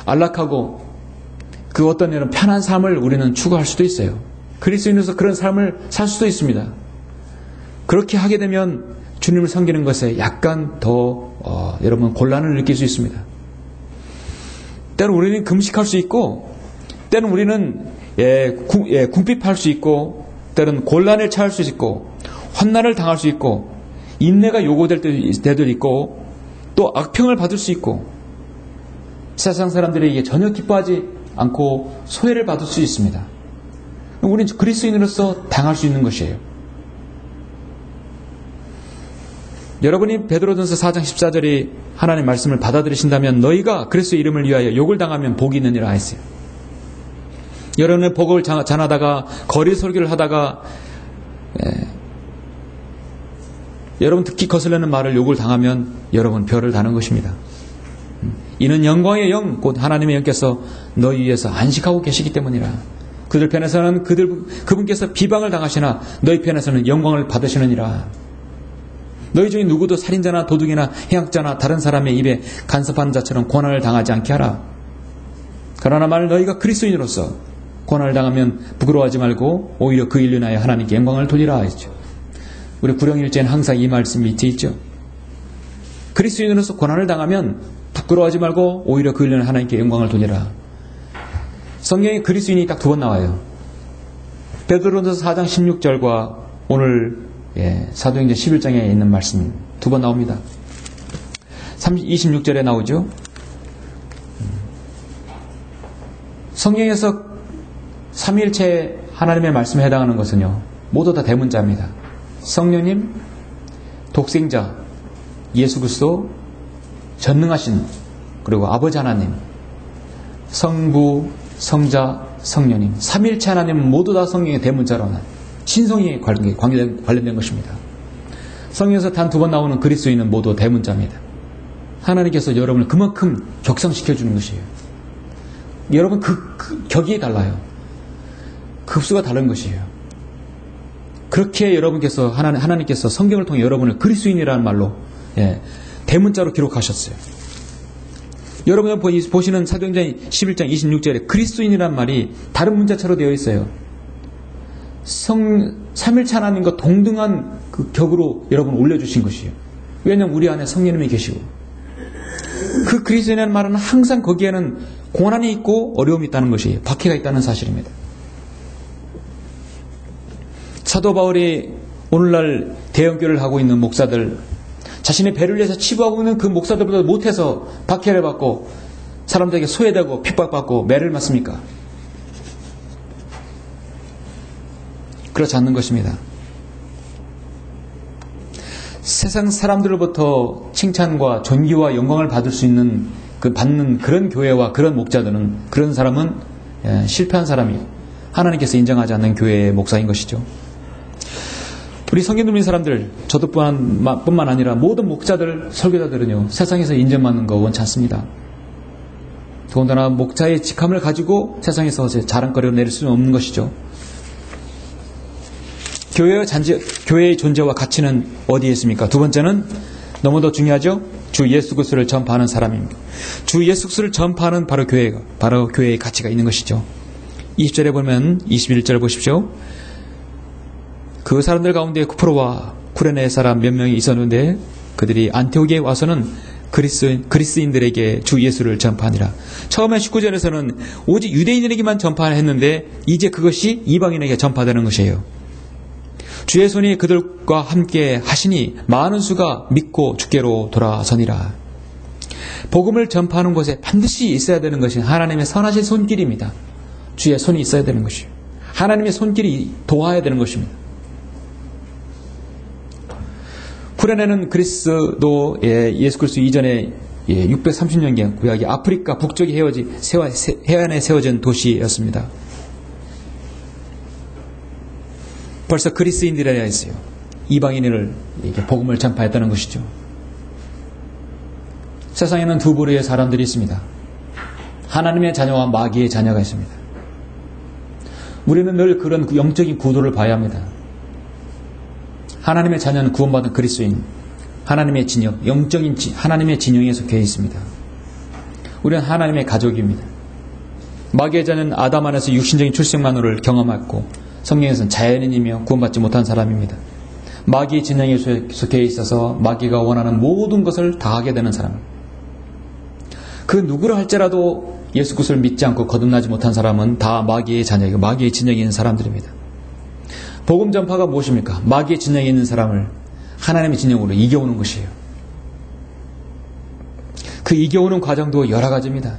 안락하고 그 어떤 이런 편한 삶을 우리는 추구할 수도 있어요. 그리스도인으로서 그런 삶을 살 수도 있습니다. 그렇게 하게 되면 주님을 섬기는 것에 약간 더 여러분 곤란을 느낄 수 있습니다. 때로 우리는 금식할 수 있고, 때는 우리는 궁핍할 수 있고, 때는 곤란을 처할 수 있고, 환난을 당할 수 있고, 인내가 요구될 때도 있고, 또 악평을 받을 수 있고, 세상 사람들에게 전혀 기뻐하지 않고 소외를 받을 수 있습니다. 우리는 그리스도인으로서 당할 수 있는 것이에요. 여러분이 베드로전서 4장 14절이 하나님의 말씀을 받아들이신다면 너희가 그리스도의 이름을 위하여 욕을 당하면 복이 있느니라 했어요. 여러분의 복을 전하다가 거리 설교를 하다가 여러분 듣기 거슬리는 말을 욕을 당하면 여러분 별을 다는 것입니다. 이는 영광의 영 곧 하나님의 영께서 너희 위에서 안식하고 계시기 때문이라. 그들 편에서는 그분께서 비방을 당하시나 너희 편에서는 영광을 받으시느니라. 너희 중에 누구도 살인자나 도둑이나 해악자나 다른 사람의 입에 간섭하는 자처럼 고난을 당하지 않게 하라. 그러나 만일 너희가 그리스도인으로서 고난을 당하면 부끄러워하지 말고 오히려 그 일로 인하여 하나님께 영광을 돌리라 했죠. 우리 구령일제는 항상 이 말씀 밑에 있죠. 그리스도인으로서 고난을 당하면 부끄러워하지 말고 오히려 그 일로 인하여 하나님께 영광을 돌리라. 성경에 그리스도인이 딱 두 번 나와요. 베드로전서 4장 16절과 오늘 사도행전 11장에 있는 말씀 두 번 나옵니다. 26절에 나오죠. 성경에서 삼위일체 하나님의 말씀에 해당하는 것은요, 모두 다 대문자입니다. 성령님, 독생자, 예수 그리스도, 전능하신, 그리고 아버지 하나님, 성부, 성자, 성령님, 삼위일체 하나님은 모두 다 성경의 대문자로 신성에 관련된 것입니다. 성경에서 단 두 번 나오는 그리스도인은 모두 대문자입니다. 하나님께서 여러분을 그만큼 격상시켜주는 것이에요. 여러분 그 격이 달라요. 급수가 다른 것이에요. 그렇게 여러분께서 하나님께서 성경을 통해 여러분을 그리스도인이라는 말로 대문자로 기록하셨어요. 여러분이 보시는 사도행전 11장 26절에 그리스도인이라는 말이 다른 문자처럼 되어 있어요. 삼일체 하나님과 동등한 그 격으로 여러분 올려주신 것이에요. 왜냐하면 우리 안에 성령님이 계시고, 그 그리스도인이라는 말은 항상 거기에는 고난이 있고 어려움이 있다는 것이에요. 박해가 있다는 사실입니다. 사도 바울이 오늘날 대형교회를 하고 있는 목사들, 자신의 배를 위해서 치부하고 있는 그 목사들보다 못해서 박해를 받고 사람들에게 소외되고 핍박받고 매를 맞습니까? 그렇지 않는 것입니다. 세상 사람들로부터 칭찬과 존귀와 영광을 받을 수 있는 받는 그런 교회와 그런 목자들은, 그런 사람은 실패한 사람이에요. 하나님께서 인정하지 않는 교회의 목사인 것이죠. 우리 성경 듣는 사람들, 저도 뿐만 아니라 모든 목자들, 설교자들은요, 세상에서 인정받는 거 원치 않습니다. 더군다나 목자의 직함을 가지고 세상에서 자랑거리로 내릴 수는 없는 것이죠. 교회의 존재와 가치는 어디에 있습니까? 두 번째는 너무도 중요하죠. 주 예수 그리스도를 전파하는 사람입니다. 주 예수 그리스도를 전파하는 바로 교회의 가치가 있는 것이죠. 20절에 보면 21절 보십시오. 그 사람들 가운데 쿠프로와 쿠레네 사람 몇 명이 있었는데 그들이 안티오키에 와서는 그리스인들에게 주 예수를 전파하니라. 처음에 19절에서는 오직 유대인들에게만 전파했는데 이제 그것이 이방인에게 전파되는 것이에요. 주의 손이 그들과 함께 하시니 많은 수가 믿고 주께로 돌아서니라. 복음을 전파하는 곳에 반드시 있어야 되는 것이 하나님의 선하신 손길입니다. 주의 손이 있어야 되는 것이요. 하나님의 손길이 도와야 되는 것입니다. 후레네는 그리스도 예수 그리스도 이전에 630년경 구약이 아프리카 북쪽에 해안에 세워진 도시였습니다. 벌써 그리스인들이라 했어요. 이방인을 복음을 전파했다는 것이죠. 세상에는 두 부류의 사람들이 있습니다. 하나님의 자녀와 마귀의 자녀가 있습니다. 우리는 늘 그런 영적인 구도를 봐야 합니다. 하나님의 자녀는 구원받은 그리스도인, 하나님의 진영, 영적인 하나님의 진영에 속해 있습니다. 우리는 하나님의 가족입니다. 마귀의 자녀는 아담 안에서 육신적인 출생만으로 경험했고 성경에서는 자연인이며 구원받지 못한 사람입니다. 마귀의 진영에 속해 있어서 마귀가 원하는 모든 것을 다 하게 되는 사람. 그 누구를 할지라도 예수 그리스도를 믿지 않고 거듭나지 못한 사람은 다 마귀의 자녀이고 마귀의 진영에 있는 사람들입니다. 복음 전파가 무엇입니까? 마귀의 진영에 있는 사람을 하나님의 진영으로 이겨오는 것이에요. 그 이겨오는 과정도 여러 가지입니다.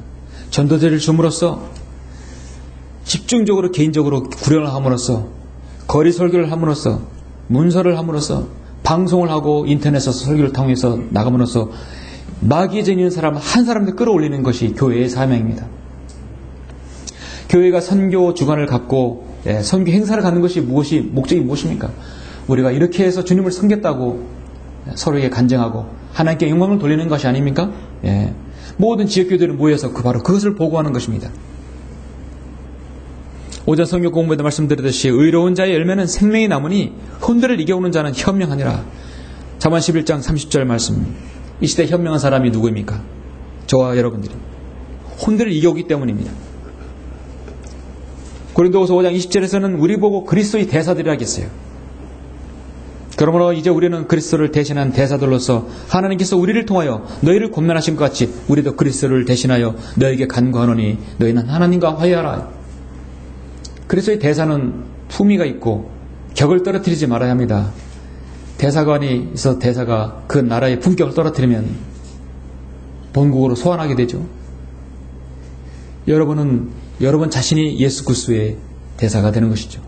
전도제를 줌으로써 집중적으로 개인적으로 구련을 함으로써 거리 설교를 함으로써 문서를 함으로써 방송을 하고 인터넷에서 설교를 통해서 나감으로써 마귀에 지니는 사람 한 사람을 끌어올리는 것이 교회의 사명입니다. 교회가 선교 주관을 갖고 선교 행사를 갖는 것이 목적이 무엇입니까? 우리가 이렇게 해서 주님을 섬겼다고 서로에게 간증하고 하나님께 영광을 돌리는 것이 아닙니까? 모든 지역교회들은 모여서 바로 그것을 보고하는 것입니다. 오전 성경 공부에도 말씀드렸듯이 의로운 자의 열매는 생명이 나무니 혼들을 이겨오는 자는 현명하니라. 잠언 11장 30절 말씀. 이 시대 현명한 사람이 누구입니까? 저와 여러분들이. 혼들을 이겨오기 때문입니다. 고린도후서 5장 20절에서는 우리 보고 그리스도의 대사들이라 했어요. 그러므로 이제 우리는 그리스도를 대신한 대사들로서 하나님께서 우리를 통하여 너희를 권면하신 것 같이 우리도 그리스도를 대신하여 너에게 간구하노니 너희는 하나님과 화해하라. 그리스도의 대사는 품위가 있고 격을 떨어뜨리지 말아야 합니다. 대사관이 있어 대사가 그 나라의 품격을 떨어뜨리면 본국으로 소환하게 되죠. 여러분 자신이 예수 그리스도의 대사가 되는 것이죠.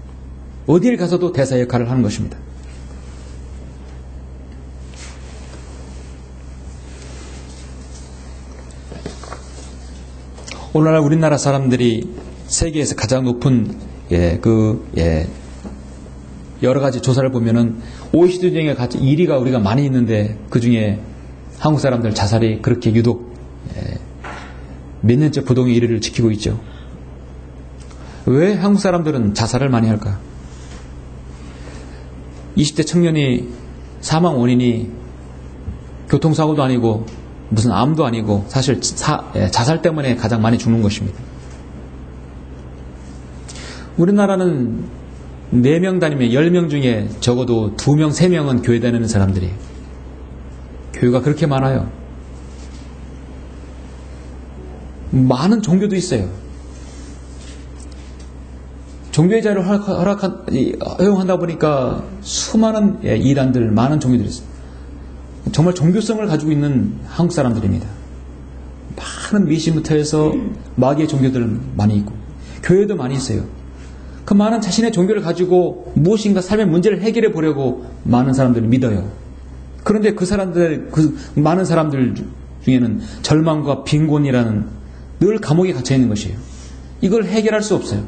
어디를 가서도 대사 역할을 하는 것입니다. 오늘날 우리나라 사람들이 세계에서 가장 높은 여러 가지 조사를 보면은 OECD 중에 1위가 우리가 많이 있는데 그 중에 한국 사람들 자살이 그렇게 유독 몇 년째 부동의 1위를 지키고 있죠. 왜 한국 사람들은 자살을 많이 할까? 20대 청년이 사망 원인이 교통사고도 아니고 무슨 암도 아니고 사실 자살 때문에 가장 많이 죽는 것입니다. 우리나라는 4명 다니면 10명 중에 적어도 2명, 3명은 교회 다니는 사람들이 교회가 그렇게 많아요. 많은 종교도 있어요. 종교의 자유를 허용한다 보니까 수많은 이단들, 많은 종교들이 있어요. 정말 종교성을 가지고 있는 한국 사람들입니다. 많은 미신부터 해서 마귀의 종교들 많이 있고 교회도 많이 있어요. 그 많은 자신의 종교를 가지고 무엇인가 삶의 문제를 해결해 보려고 많은 사람들이 믿어요. 그런데 그 많은 사람들 중에는 절망과 빈곤이라는 늘 감옥에 갇혀 있는 것이에요. 이걸 해결할 수 없어요.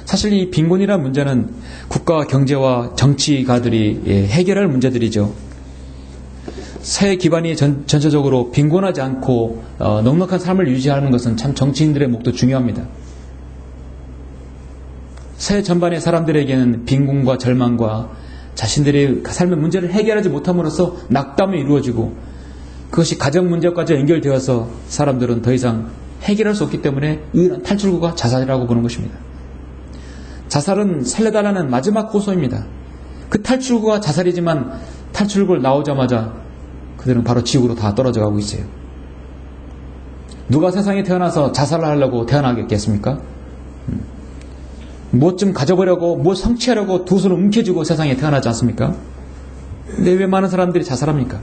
사실 이 빈곤이라는 문제는 국가와 경제와 정치가들이 해결할 문제들이죠. 사회 기반이 전체적으로 빈곤하지 않고 넉넉한 삶을 유지하는 것은 참 정치인들의 몫도 중요합니다. 사회 전반의 사람들에게는 빈곤과 절망과 자신들의 삶의 문제를 해결하지 못함으로써 낙담이 이루어지고 그것이 가정 문제까지 연결되어서 사람들은 더 이상 해결할 수 없기 때문에 유일한 탈출구가 자살이라고 보는 것입니다. 자살은 살려달라는 마지막 호소입니다. 그 탈출구가 자살이지만 탈출구를 나오자마자 그들은 바로 지옥으로 다 떨어져 가고 있어요. 누가 세상에 태어나서 자살을 하려고 태어나겠습니까? 무엇 좀 가져보려고, 무엇 성취하려고 두 손을 움켜쥐고 세상에 태어나지 않습니까? 근데 왜 많은 사람들이 자살합니까?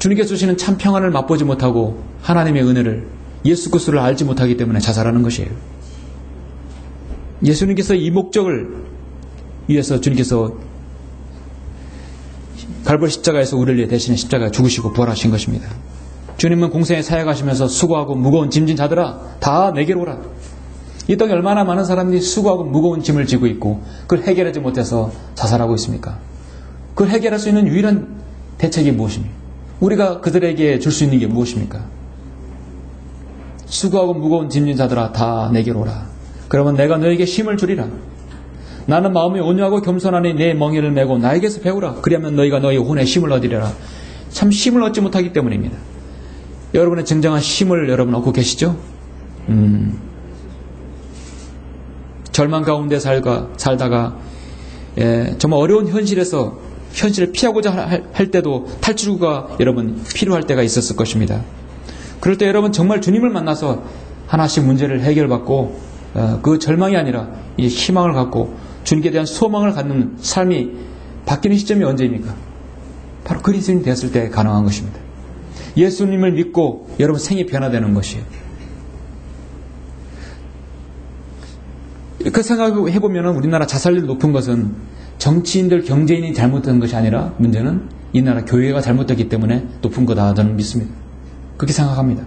주님께서 주시는 참 평안을 맛보지 못하고 하나님의 은혜를, 예수 그리스도를 알지 못하기 때문에 자살하는 것이에요. 예수님께서 이 목적을 위해서 주님께서 갈보리 십자가에서 우리를 위해 대신에 십자가에 죽으시고 부활하신 것입니다. 주님은 공생에 사역하시면서 수고하고 무거운 짐진 자들아 다 내게로 오라. 이 땅에 얼마나 많은 사람들이 수고하고 무거운 짐을 지고 있고 그걸 해결하지 못해서 자살하고 있습니까? 그걸 해결할 수 있는 유일한 대책이 무엇입니까? 우리가 그들에게 줄 수 있는 게 무엇입니까? 수고하고 무거운 짐진 자들아 다 내게로 오라. 그러면 내가 너에게 힘을 주리라. 나는 마음이 온유하고 겸손하니 내 멍에를 메고 나에게서 배우라. 그리하면 너희가 너희 혼에 힘을 얻으리라. 참 힘을 얻지 못하기 때문입니다. 여러분의 진정한 힘을 여러분 얻고 계시죠? 절망 가운데 살다가 정말 어려운 현실을 피하고자 할 때도 탈출구가 여러분 필요할 때가 있었을 것입니다. 그럴 때 여러분 정말 주님을 만나서 하나씩 문제를 해결받고 그 절망이 아니라 이 희망을 갖고 주님께 대한 소망을 갖는 삶이 바뀌는 시점이 언제입니까? 바로 그리스도인이 되었을 때 가능한 것입니다. 예수님을 믿고 여러분 생이 변화되는 것이에요. 그 생각해보면 우리나라 자살률 높은 것은 정치인들, 경제인이 잘못된 것이 아니라 문제는 이 나라 교회가 잘못됐기 때문에 높은 거다 저는 믿습니다. 그렇게 생각합니다.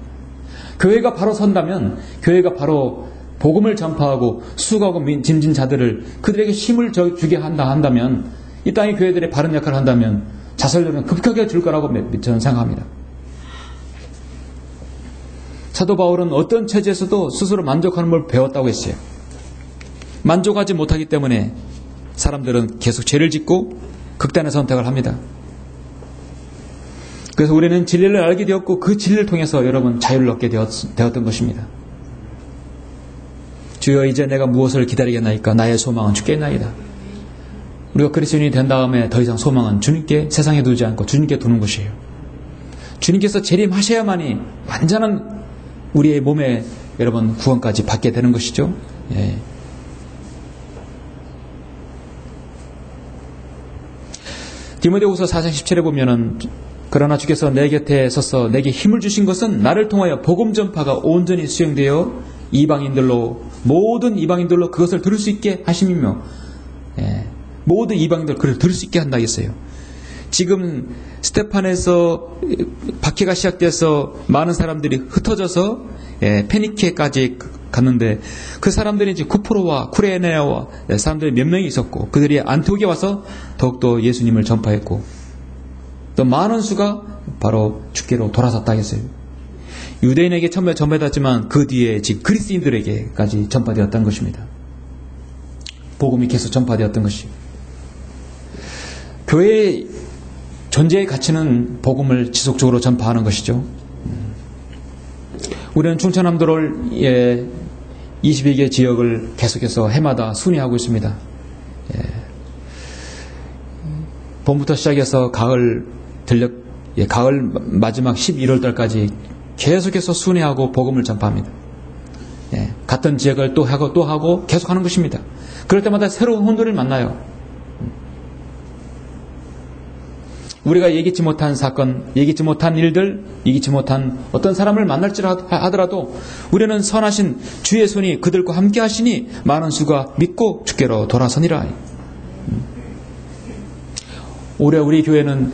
교회가 바로 선다면, 교회가 바로 복음을 전파하고 수고하고 짐진 자들을 그들에게 힘을 주게 한다면, 이 땅의 교회들이 바른 역할을 한다면 자살률은 급격하게 줄 거라고 저는 생각합니다. 사도 바울은 어떤 처지에서도 스스로 만족하는 걸 배웠다고 했어요. 만족하지 못하기 때문에 사람들은 계속 죄를 짓고 극단의 선택을 합니다. 그래서 우리는 진리를 알게 되었고 그 진리를 통해서 여러분 자유를 얻게 되었던 것입니다. 주여 이제 내가 무엇을 기다리겠나이까? 나의 소망은 주께 있나이다. 우리가 그리스도인이 된 다음에 더 이상 소망은 주님께, 세상에 두지 않고 주님께 두는 것이에요. 주님께서 재림하셔야만이 완전한 우리의 몸에 여러분 구원까지 받게 되는 것이죠. 예. 디모데후서 4장 17에 보면은 그러나 주께서 내 곁에 서서 내게 힘을 주신 것은 나를 통하여 복음 전파가 온전히 수행되어 모든 이방인들로 그것을 들을 수 있게 하심이며, 모든 이방인들 그를 들을 수 있게 한다 했어요. 지금 스테판에서 박해가 시작돼서 많은 사람들이 흩어져서 페니케까지 갔는데 그 사람들이 이제 쿠프로와 쿠레네아와 사람들이 몇 명이 있었고 그들이 안티오키에 와서 더욱더 예수님을 전파했고 또 많은 수가 바로 주께로 돌아섰다 했어요. 유대인에게 처음에 전파되었지만 그 뒤에 지금 그리스인들에게까지 전파되었던 것입니다. 복음이 계속 전파되었던 것이. 교회의 존재의 가치는 복음을 지속적으로 전파하는 것이죠. 우리는 충청남도를 22개 지역을 계속해서 해마다 순회하고 있습니다. 봄부터 시작해서 가을 마지막 11월 달까지 계속해서 순회하고 복음을 전파합니다. 같은 지역을 또 하고 계속 하는 것입니다. 그럴 때마다 새로운 혼돈을 만나요. 우리가 예기치 못한 사건, 예기치 못한 일들, 예기치 못한 어떤 사람을 만날지라 하더라도 우리는 선하신 주의 손이 그들과 함께 하시니 많은 수가 믿고 주께로 돌아서니라. 올해 우리 교회는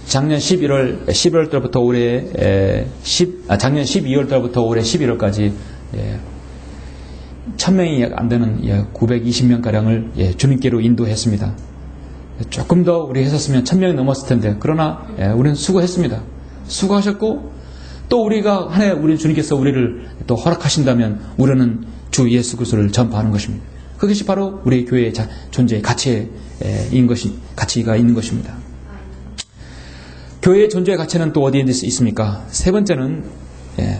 작년 11월 달부터 작년 12월 달부터 올해 11월까지 1000명이 안 되는 920명가량을 주님께로 인도했습니다. 조금 더 우리 했었으면 1000명이 넘었을 텐데, 그러나 우리는 수고했습니다. 수고하셨고 또 우리가 한 해 우리 주님께서 우리를 또 허락하신다면 우리는 주 예수 그리스도를 전파하는 것입니다. 그것이 바로 우리 교회의 존재의 가치가 있는 것입니다. 교회의 존재의 가치는 또 어디에 있습니까? 세 번째는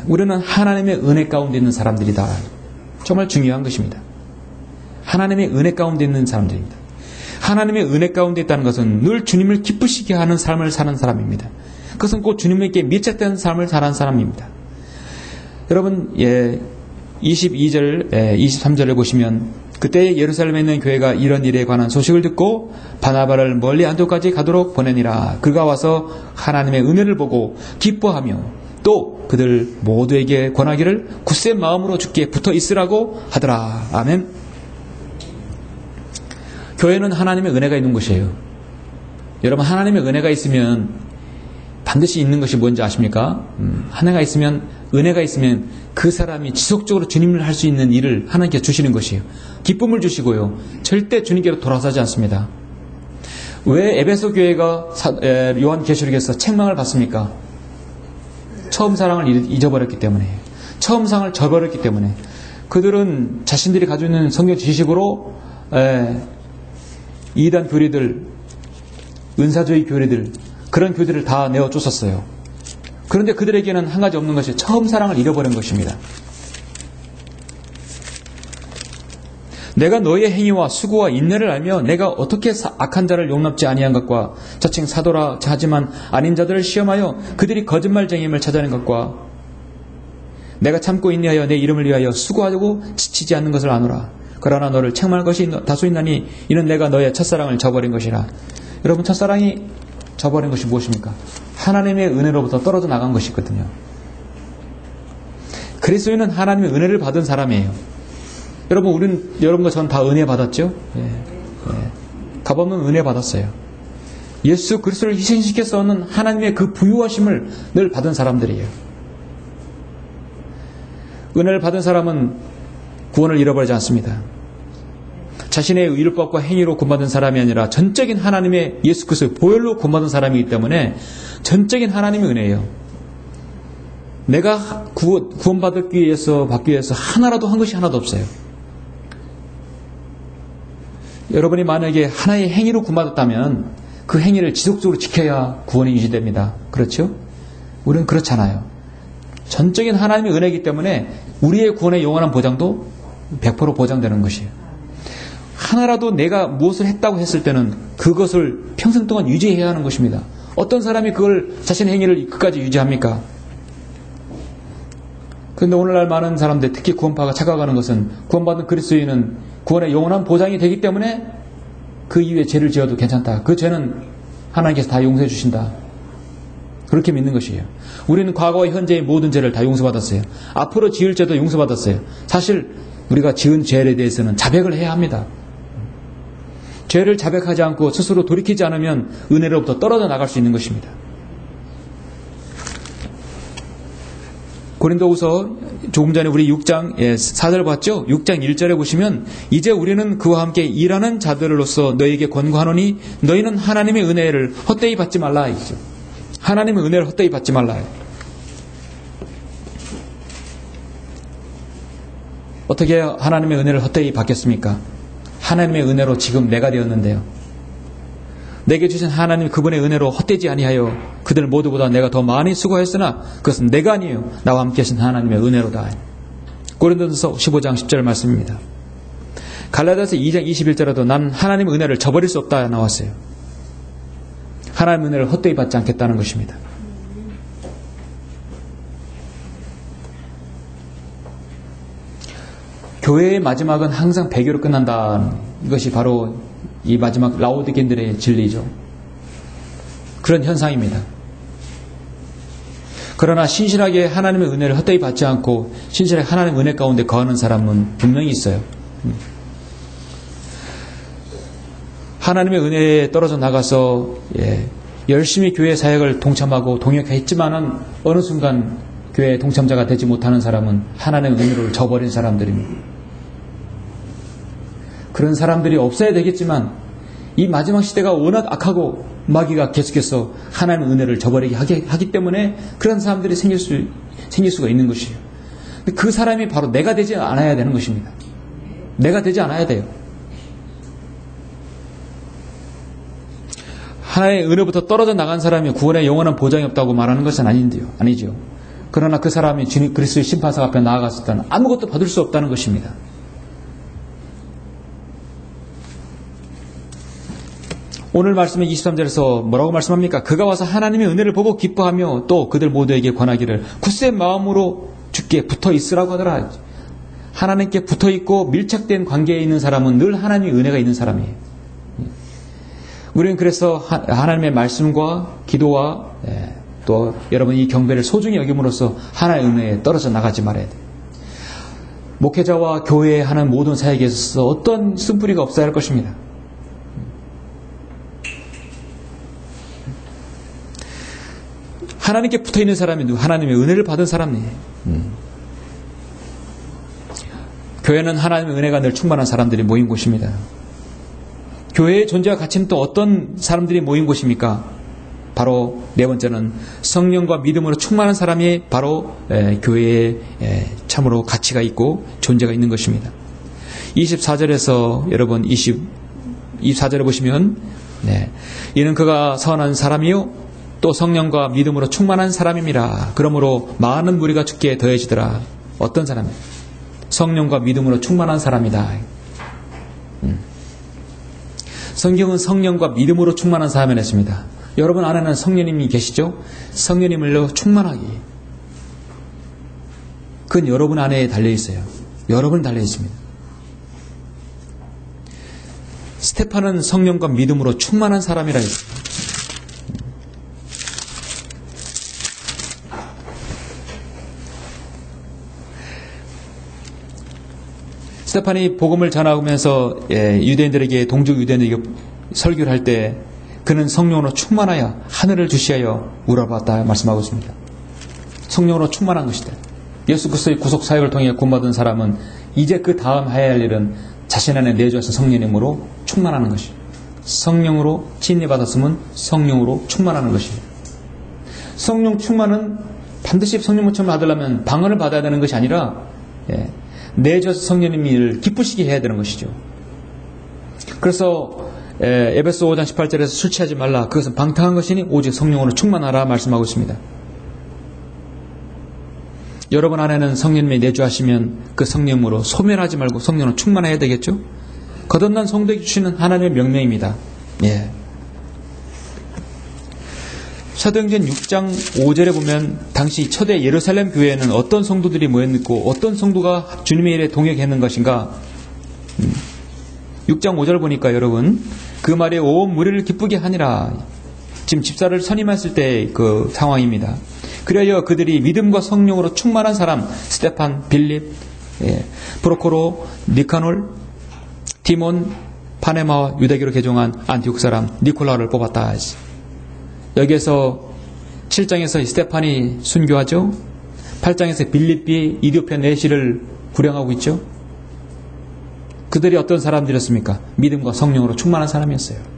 우리는 하나님의 은혜 가운데 있는 사람들이다. 정말 중요한 것입니다. 하나님의 은혜 가운데 있는 사람들입니다. 하나님의 은혜 가운데 있다는 것은 늘 주님을 기쁘시게 하는 삶을 사는 사람입니다. 그것은 꼭 주님에게 밀착된 삶을 사는 사람입니다. 여러분, 22절, 23절을 보시면 그때 예루살렘에 있는 교회가 이런 일에 관한 소식을 듣고 바나바를 멀리 안토까지 가도록 보내니라. 그가 와서 하나님의 은혜를 보고 기뻐하며 또 그들 모두에게 권하기를 굳센 마음으로 주께 붙어 있으라고 하더라. 아멘. 교회는 하나님의 은혜가 있는 곳이에요. 여러분, 하나님의 은혜가 있으면 반드시 있는 것이 뭔지 아십니까? 은혜가 있으면 그 사람이 지속적으로 주님을 할 수 있는 일을 하나님께 주시는 것이에요. 기쁨을 주시고요. 절대 주님께로 돌아서지 않습니다. 왜 에베소 교회가 요한계시록에서 책망을 받습니까? 처음 사랑을 잊어버렸기 때문에, 처음 사랑을 저버렸기 때문에. 그들은 자신들이 가지고 있는 성경 지식으로 이단 교리들, 은사주의 교리들, 그런 교리들을 다 내어 쫓았어요. 그런데 그들에게는 한 가지 없는 것이 처음 사랑을 잃어버린 것입니다. 내가 너의 행위와 수고와 인내를 알며 내가 어떻게 악한 자를 용납지 아니한 것과 자칭 사도라 하지만 아닌 자들을 시험하여 그들이 거짓말쟁임을 찾아낸 것과 내가 참고 인내하여 내 이름을 위하여 수고하고 지치지 않는 것을 아노라. 그러나 너를 책망할 것이 다수 있나니 이는 내가 너의 첫사랑을 저버린 것이라. 여러분, 첫사랑이 저버린 것이 무엇입니까? 하나님의 은혜로부터 떨어져 나간 것이거든요. 그리스도인은 하나님의 은혜를 받은 사람이에요. 여러분, 여러분과 저는 다 은혜 받았죠? 값없는 은혜 받았어요. 예수 그리스도를 희생시켜서는 하나님의 그 부유하심을 늘 받은 사람들이에요. 은혜를 받은 사람은 구원을 잃어버리지 않습니다. 자신의 율법과 행위로 구원받은 사람이 아니라 전적인 하나님의 예수 그리스도의 보혈로 구원받은 사람이기 때문에 전적인 하나님의 은혜예요. 내가 구원받기 위해서 하나라도 한 것이 하나도 없어요. 여러분이 만약에 하나의 행위로 구원받았다면 그 행위를 지속적으로 지켜야 구원이 유지됩니다. 그렇죠? 우리는 그렇잖아요. 전적인 하나님의 은혜이기 때문에 우리의 구원의 영원한 보장도 100% 보장되는 것이에요. 하나라도 내가 무엇을 했다고 했을 때는 그것을 평생 동안 유지해야 하는 것입니다. 어떤 사람이 그걸 자신의 행위를 끝까지 유지합니까? 그런데 오늘날 많은 사람들, 특히 구원파가 착각하는 것은 구원받은 그리스도인은 구원의 영원한 보장이 되기 때문에 그 이후에 죄를 지어도 괜찮다. 그 죄는 하나님께서 다 용서해 주신다. 그렇게 믿는 것이에요. 우리는 과거와 현재의 모든 죄를 다 용서받았어요. 앞으로 지을 죄도 용서받았어요. 사실 우리가 지은 죄에 대해서는 자백을 해야 합니다. 죄를 자백하지 않고 스스로 돌이키지 않으면 은혜로부터 떨어져 나갈 수 있는 것입니다. 고린도후서 조금 전에 우리 6장 4절 봤죠? 6장 1절에 보시면 이제 우리는 그와 함께 일하는 자들로서 너에게 권고하노니 너희는 하나님의 은혜를 헛되이 받지 말라 했죠. 하나님의 은혜를 헛되이 받지 말라. 어떻게 하나님의 은혜를 헛되이 받겠습니까? 하나님의 은혜로 지금 내가 되었는데요. 내게 주신 하나님 그분의 은혜로 헛되지 아니하여 그들 모두보다 내가 더 많이 수고했으나 그것은 내가 아니에요. 나와 함께 하신 하나님의 은혜로다. 고린도전서 15장 10절 말씀입니다. 갈라디아서 2장 21절에도 난 하나님의 은혜를 저버릴 수 없다 나왔어요. 하나님의 은혜를 헛되이 받지 않겠다는 것입니다. 교회의 마지막은 항상 배교로 끝난다. 이것이 바로 이 마지막 라오디게인들의 진리죠. 그런 현상입니다. 그러나 신실하게 하나님의 은혜를 헛되이 받지 않고 신실하게 하나님의 은혜 가운데 거하는 사람은 분명히 있어요. 하나님의 은혜에 떨어져 나가서 열심히 교회 사역을 동참하고 동역했지만은 어느 순간 교회 동참자가 되지 못하는 사람은 하나님의 은혜를 저버린 사람들입니다. 그런 사람들이 없어야 되겠지만 이 마지막 시대가 워낙 악하고 마귀가 계속해서 하나님의 은혜를 저버리게 하기 때문에 그런 사람들이 생길 수가 있는 것이에요. 그 사람이 바로 내가 되지 않아야 되는 것입니다. 내가 되지 않아야 돼요. 하나의 은혜부터 떨어져 나간 사람이 구원의 영원한 보장이 없다고 말하는 것은 아니죠. 그러나 그 사람이 주님 그리스도의 심판상 앞에 나아갔을 때는 아무것도 받을 수 없다는 것입니다. 오늘 말씀의 23절에서 뭐라고 말씀합니까? 그가 와서 하나님의 은혜를 보고 기뻐하며 또 그들 모두에게 권하기를 굳센 마음으로 주께 붙어 있으라고 하더라. 하나님께 붙어있고 밀착된 관계에 있는 사람은 늘 하나님의 은혜가 있는 사람이에요. 우리는 그래서 하나님의 말씀과 기도와 또 여러분 이 경배를 소중히 여김으로써 하나님의 은혜에 떨어져 나가지 말아야 돼요. 목회자와 교회에 하는 모든 사역에 있어서 어떤 쓴뿌리가 없어야 할 것입니다. 하나님께 붙어있는 사람이 하나님의 은혜를 받은 사람이에요. 교회는 하나님의 은혜가 늘 충만한 사람들이 모인 곳입니다. 교회의 존재와 가치는 또 어떤 사람들이 모인 곳입니까? 바로 네 번째는 성령과 믿음으로 충만한 사람이 바로 교회에 참으로 가치가 있고 존재가 있는 것입니다. 24절에서 여러분 24절에 보시면 이는 그가 선한 사람이요 또 성령과 믿음으로 충만한 사람입니다. 그러므로 많은 무리가 주께 더해지더라. 어떤 사람이에요? 성령과 믿음으로 충만한 사람이다. 성경은 성령과 믿음으로 충만한 사람을 했습니다. 여러분 안에는 성령님이 계시죠? 성령님을로 충만하기. 그건 여러분 안에 달려있어요. 여러분 달려있습니다. 스테판은 성령과 믿음으로 충만한 사람이라 했습니다. 스테판이 복음을 전하면서 유대인들에게 동족 유대인들에게 설교를 할 때 그는 성령으로 충만하여 하늘을 주시하여 우러봤다 말씀하고 있습니다. 성령으로 충만한 것이다. 예수 그리스도의 구속 사역을 통해 구원받은 사람은 이제 그 다음 해야 할 일은 자신 안에 내주어서 성령님으로 충만하는 것입니다. 성령으로 진리받았으면 성령으로 충만하는 것입니다. 성령 충만은 반드시 성령 충만을 받으려면 방언을 받아야 되는 것이 아니라 내주어서 성령님이 이를 기쁘시게 해야 되는 것이죠. 그래서 에베소 5장 18절에서 술 취하지 말라. 그것은 방탕한 것이니 오직 성령으로 충만하라 말씀하고 있습니다. 여러분 안에는 성령님이 내주하시면 그 성령으로 소멸하지 말고 성령으로 충만해야 되겠죠. 거듭난 성도에게 주시는 하나님의 명령입니다. 사도행전 6장 5절에 보면 당시 초대 예루살렘 교회에는 어떤 성도들이 모였고 어떤 성도가 주님의 일에 동역했는 것인가. 6장 5절 보니까 여러분 그 말에 온 무리를 기쁘게 하니라. 지금 집사를 선임했을 때 그 상황입니다. 그래야 그들이 믿음과 성령으로 충만한 사람 스테판, 빌립, 프로코로, 니카놀, 디몬, 파네마와 유대교로 개종한 안티옥 사람 니콜라를 뽑았다. 여기에서 7장에서 스테판이 순교하죠. 8장에서 빌립이 이디오피아 내시를 구령하고 있죠. 그들이 어떤 사람들이었습니까? 믿음과 성령으로 충만한 사람이었어요.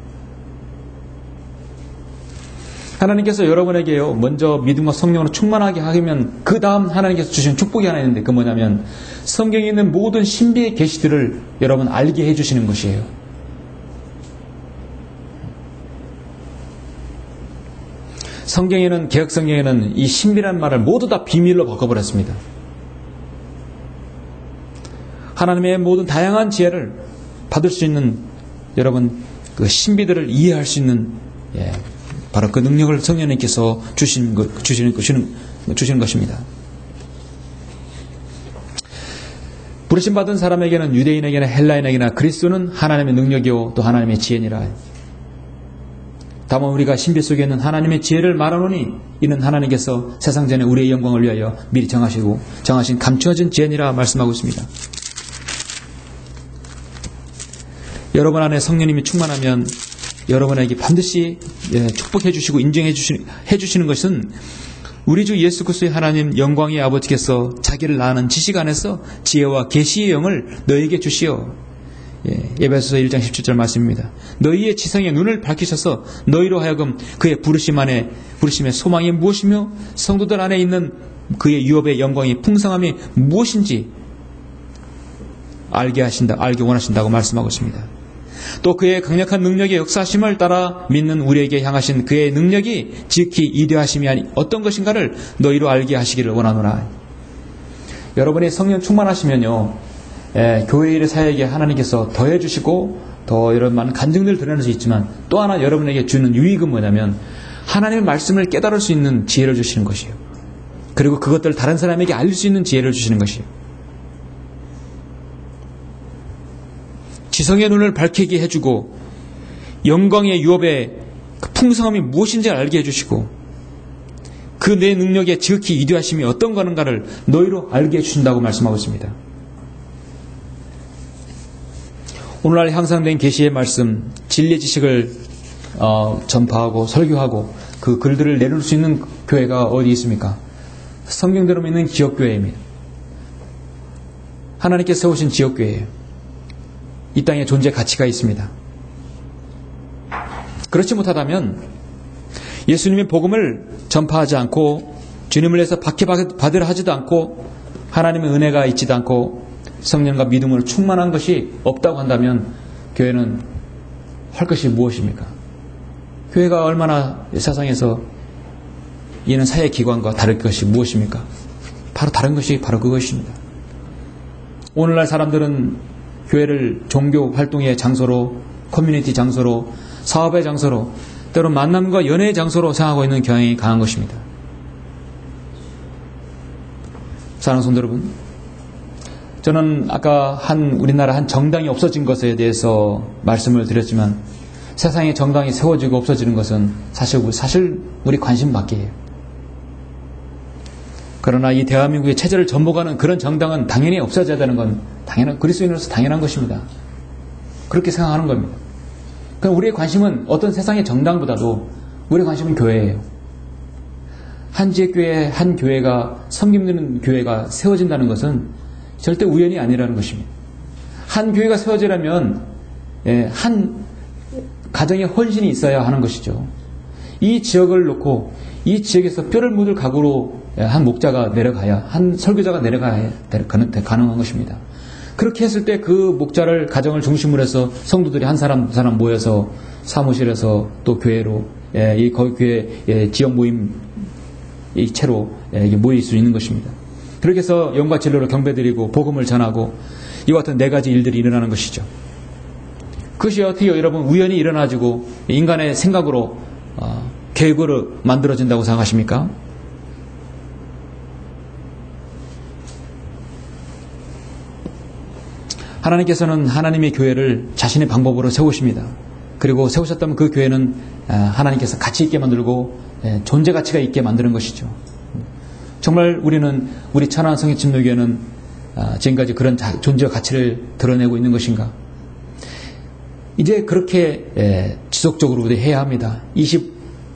하나님께서 여러분에게요 먼저 믿음과 성령으로 충만하게 하면 그 다음 하나님께서 주신 축복이 하나 있는데 그 뭐냐면 성경에 있는 모든 신비의 계시들을 여러분 알게 해주시는 것이에요. 성경에는 개혁 성경에는 이 신비란 말을 모두 다 비밀로 바꿔버렸습니다. 하나님의 모든 다양한 지혜를 받을 수 있는 여러분 그 신비들을 이해할 수 있는 바로 그 능력을 성령님께서 주시는 것입니다. 부르심 받은 사람에게는 유대인에게나 헬라인에게나 그리스도는 하나님의 능력이요 또 하나님의 지혜니라. 다만 우리가 신비 속에 있는 하나님의 지혜를 말하노니 이는 하나님께서 세상 전에 우리의 영광을 위하여 미리 정하신 감추어진 지혜니라 말씀하고 있습니다. 여러분 안에 성령님이 충만하면 여러분에게 반드시 축복해 주시고 인정해 주시는 것은 우리 주 예수 그리스도의 하나님 영광의 아버지께서 자기를 낳는 지식 안에서 지혜와 계시의 영을 너에게 주시어 에베소서 1장 17절 말씀입니다. 너희의 지성의 눈을 밝히셔서 너희로 하여금 그의 부르심의 소망이 무엇이며 성도들 안에 있는 그의 유업의 영광이 풍성함이 무엇인지 알게 원하신다고 말씀하고 있습니다. 또 그의 강력한 능력의 역사심을 따라 믿는 우리에게 향하신 그의 능력이 지극히 이대하심이 어떤 것인가를 너희로 알게 하시기를 원하노라. 여러분이 성령 충만하시면요 교회 일의 사역에 하나님께서 더해주시고 더 이런 많은 간증들을 드러낼 수 있지만 또 하나 여러분에게 주는 유익은 뭐냐면 하나님의 말씀을 깨달을 수 있는 지혜를 주시는 것이에요. 그리고 그것들을 다른 사람에게 알릴 수 있는 지혜를 주시는 것이에요. 지성의 눈을 밝히게 해주고 영광의 유업의 그 풍성함이 무엇인지 알게 해주시고 그 내 능력의 지극히 위대하심이 어떤 거는가를 너희로 알게 해주신다고 말씀하고 있습니다. 오늘날 향상된 계시의 말씀, 진리의 지식을 전파하고 설교하고 그 글들을 내놓을 수 있는 교회가 어디 있습니까? 성경대로 믿는 지역교회입니다. 하나님께서 세우신 지역교회예요. 이 땅에 존재 가치가 있습니다. 그렇지 못하다면 예수님의 복음을 전파하지 않고 주님을 위해서 박해받으려 하지도 않고 하나님의 은혜가 있지도 않고 성령과 믿음으로 충만한 것이 없다고 한다면 교회는 할 것이 무엇입니까? 교회가 얼마나 세상에서 이는 사회기관과 다를 것이 무엇입니까? 바로 다른 것이 바로 그것입니다. 오늘날 사람들은 교회를 종교 활동의 장소로, 커뮤니티 장소로, 사업의 장소로, 때로 만남과 연애의 장소로 생각하고 있는 경향이 강한 것입니다. 사랑하는 성도 여러분, 저는 아까 우리나라 한 정당이 없어진 것에 대해서 말씀을 드렸지만 세상에 정당이 세워지고 없어지는 것은 사실 우리 관심 밖이에요. 그러나 이 대한민국의 체제를 전복하는 그런 정당은 당연히 없어져야 되는 건 그리스도인으로서 당연한 것입니다. 그렇게 생각하는 겁니다. 그럼 우리의 관심은 어떤 세상의 정당보다도 우리의 관심은 교회예요. 한 지역교회, 한 교회가 섬김되는 교회가 세워진다는 것은 절대 우연이 아니라는 것입니다. 한 교회가 세워지려면 한 가정의 헌신이 있어야 하는 것이죠. 이 지역을 놓고 이 지역에서 뼈를 묻을 각오로 한 목자가 내려가야, 한 설교자가 내려가야 가능한 것입니다. 그렇게 했을 때 그 목자를 가정을 중심으로 해서 성도들이 한 사람 두 사람 모여서 사무실에서 또 교회로 이 교회 지역 모임 이 채로 모일 수 있는 것입니다. 그렇게 해서 영과 진리로 경배드리고 복음을 전하고 이와 같은 네 가지 일들이 일어나는 것이죠. 그것이 어떻게 여러분 우연히 일어나지고 인간의 생각으로 계획으로 만들어진다고 생각하십니까? 하나님께서는 하나님의 교회를 자신의 방법으로 세우십니다. 그리고 세우셨다면 그 교회는 하나님께서 가치 있게 만들고 존재 가치가 있게 만드는 것이죠. 정말 우리 천안 성인침노교회는 지금까지 그런 존재 가치를 드러내고 있는 것인가? 이제 그렇게 지속적으로 우리 해야 합니다.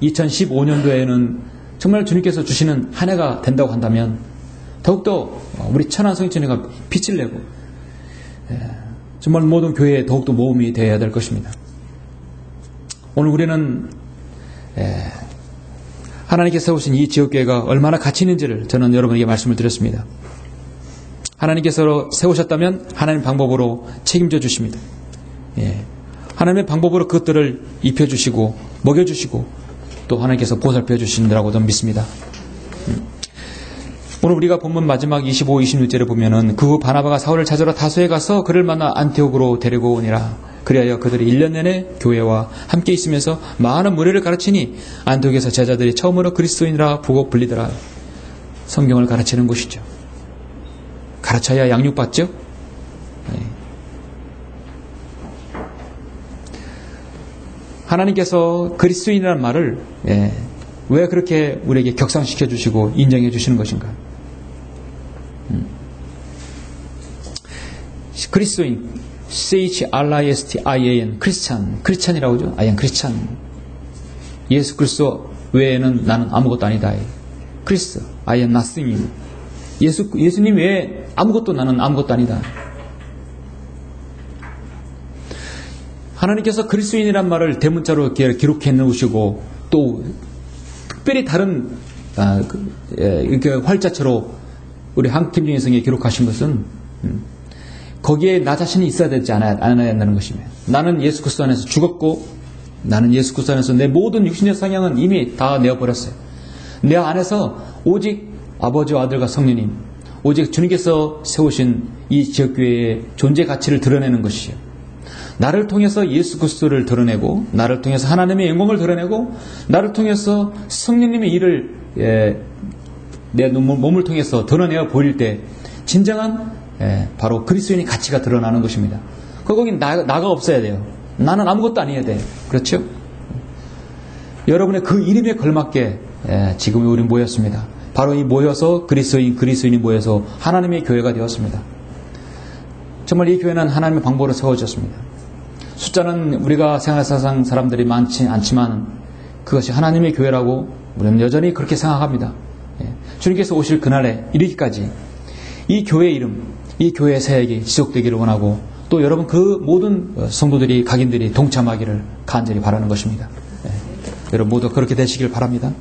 2015년도에는 정말 주님께서 주시는 한 해가 된다고 한다면 더욱더 우리 천안 성인침노교회가 빛을 내고 정말 모든 교회에 더욱더 모험이 되어야 될 것입니다. 오늘 우리는 하나님께서 세우신 이 지역교회가 얼마나 가치 있는지를 저는 여러분에게 말씀을 드렸습니다. 하나님께서 세우셨다면 하나님 방법으로 책임져 주십니다. 하나님의 방법으로 그것들을 입혀주시고 먹여주시고 또 하나님께서 보살펴 주신다고 저는 믿습니다. 오늘 우리가 본문 마지막 25, 26절에 보면은 그 후 바나바가 사울을 찾으러 다소에 가서 그를 만나 안티옥으로 데리고 오니라. 그리하여 그들이 1년 내내 교회와 함께 있으면서 많은 무리를 가르치니 안티옥에서 제자들이 처음으로 그리스도인이라 보고 불리더라. 성경을 가르치는 곳이죠. 가르쳐야 양육받죠. 하나님께서 그리스도인이라는 말을 왜 그렇게 우리에게 격상시켜 주시고 인정해 주시는 것인가? 그리스도인, CHRISTIAN, 크리스찬이라고 하죠. I am 크리스찬. 예수 그리스도 외에는 나는 아무것도 아니다. 크리스트, I am nothing. 예수님 외에 아무것도 나는 아무것도 아니다. 하나님께서 그리스도인이란 말을 대문자로 기록해 놓으시고 또 특별히 다른 이렇게 활자처로 우리 한김정희 기록하신 것은 거기에 나 자신이 있어야 되지 않아야 한다는 것입니다. 나는 예수 그리스도 안에서 죽었고 나는 예수 그리스도 안에서 내 모든 육신의 성향은 이미 다 내어버렸어요. 내 안에서 오직 아버지와 아들과 성령님, 오직 주님께서 세우신 이 지역교회의 존재 가치를 드러내는 것이에요. 나를 통해서 예수 그리스도를 드러내고 나를 통해서 하나님의 영광을 드러내고 나를 통해서 성령님의 일을 내 몸을 통해서 드러내어 보일 때 진정한 바로 그리스도인의 가치가 드러나는 것입니다. 거긴 나가 없어야 돼요. 나는 아무것도 아니어야 돼. 그렇죠? 여러분의 그 이름에 걸맞게 지금 우리 모였습니다. 바로 이 모여서 그리스도인이 모여서 하나님의 교회가 되었습니다. 정말 이 교회는 하나님의 방법으로 세워졌습니다. 숫자는 우리가 생활사상 사람들이 많지 않지만 그것이 하나님의 교회라고 우리는 여전히 그렇게 생각합니다. 주님께서 오실 그날에 이르기까지 이 교회의 이름, 이 교회의 사역이 지속되기를 원하고 또 여러분 그 모든 성도들이 각인들이 동참하기를 간절히 바라는 것입니다. 여러분 모두 그렇게 되시길 바랍니다.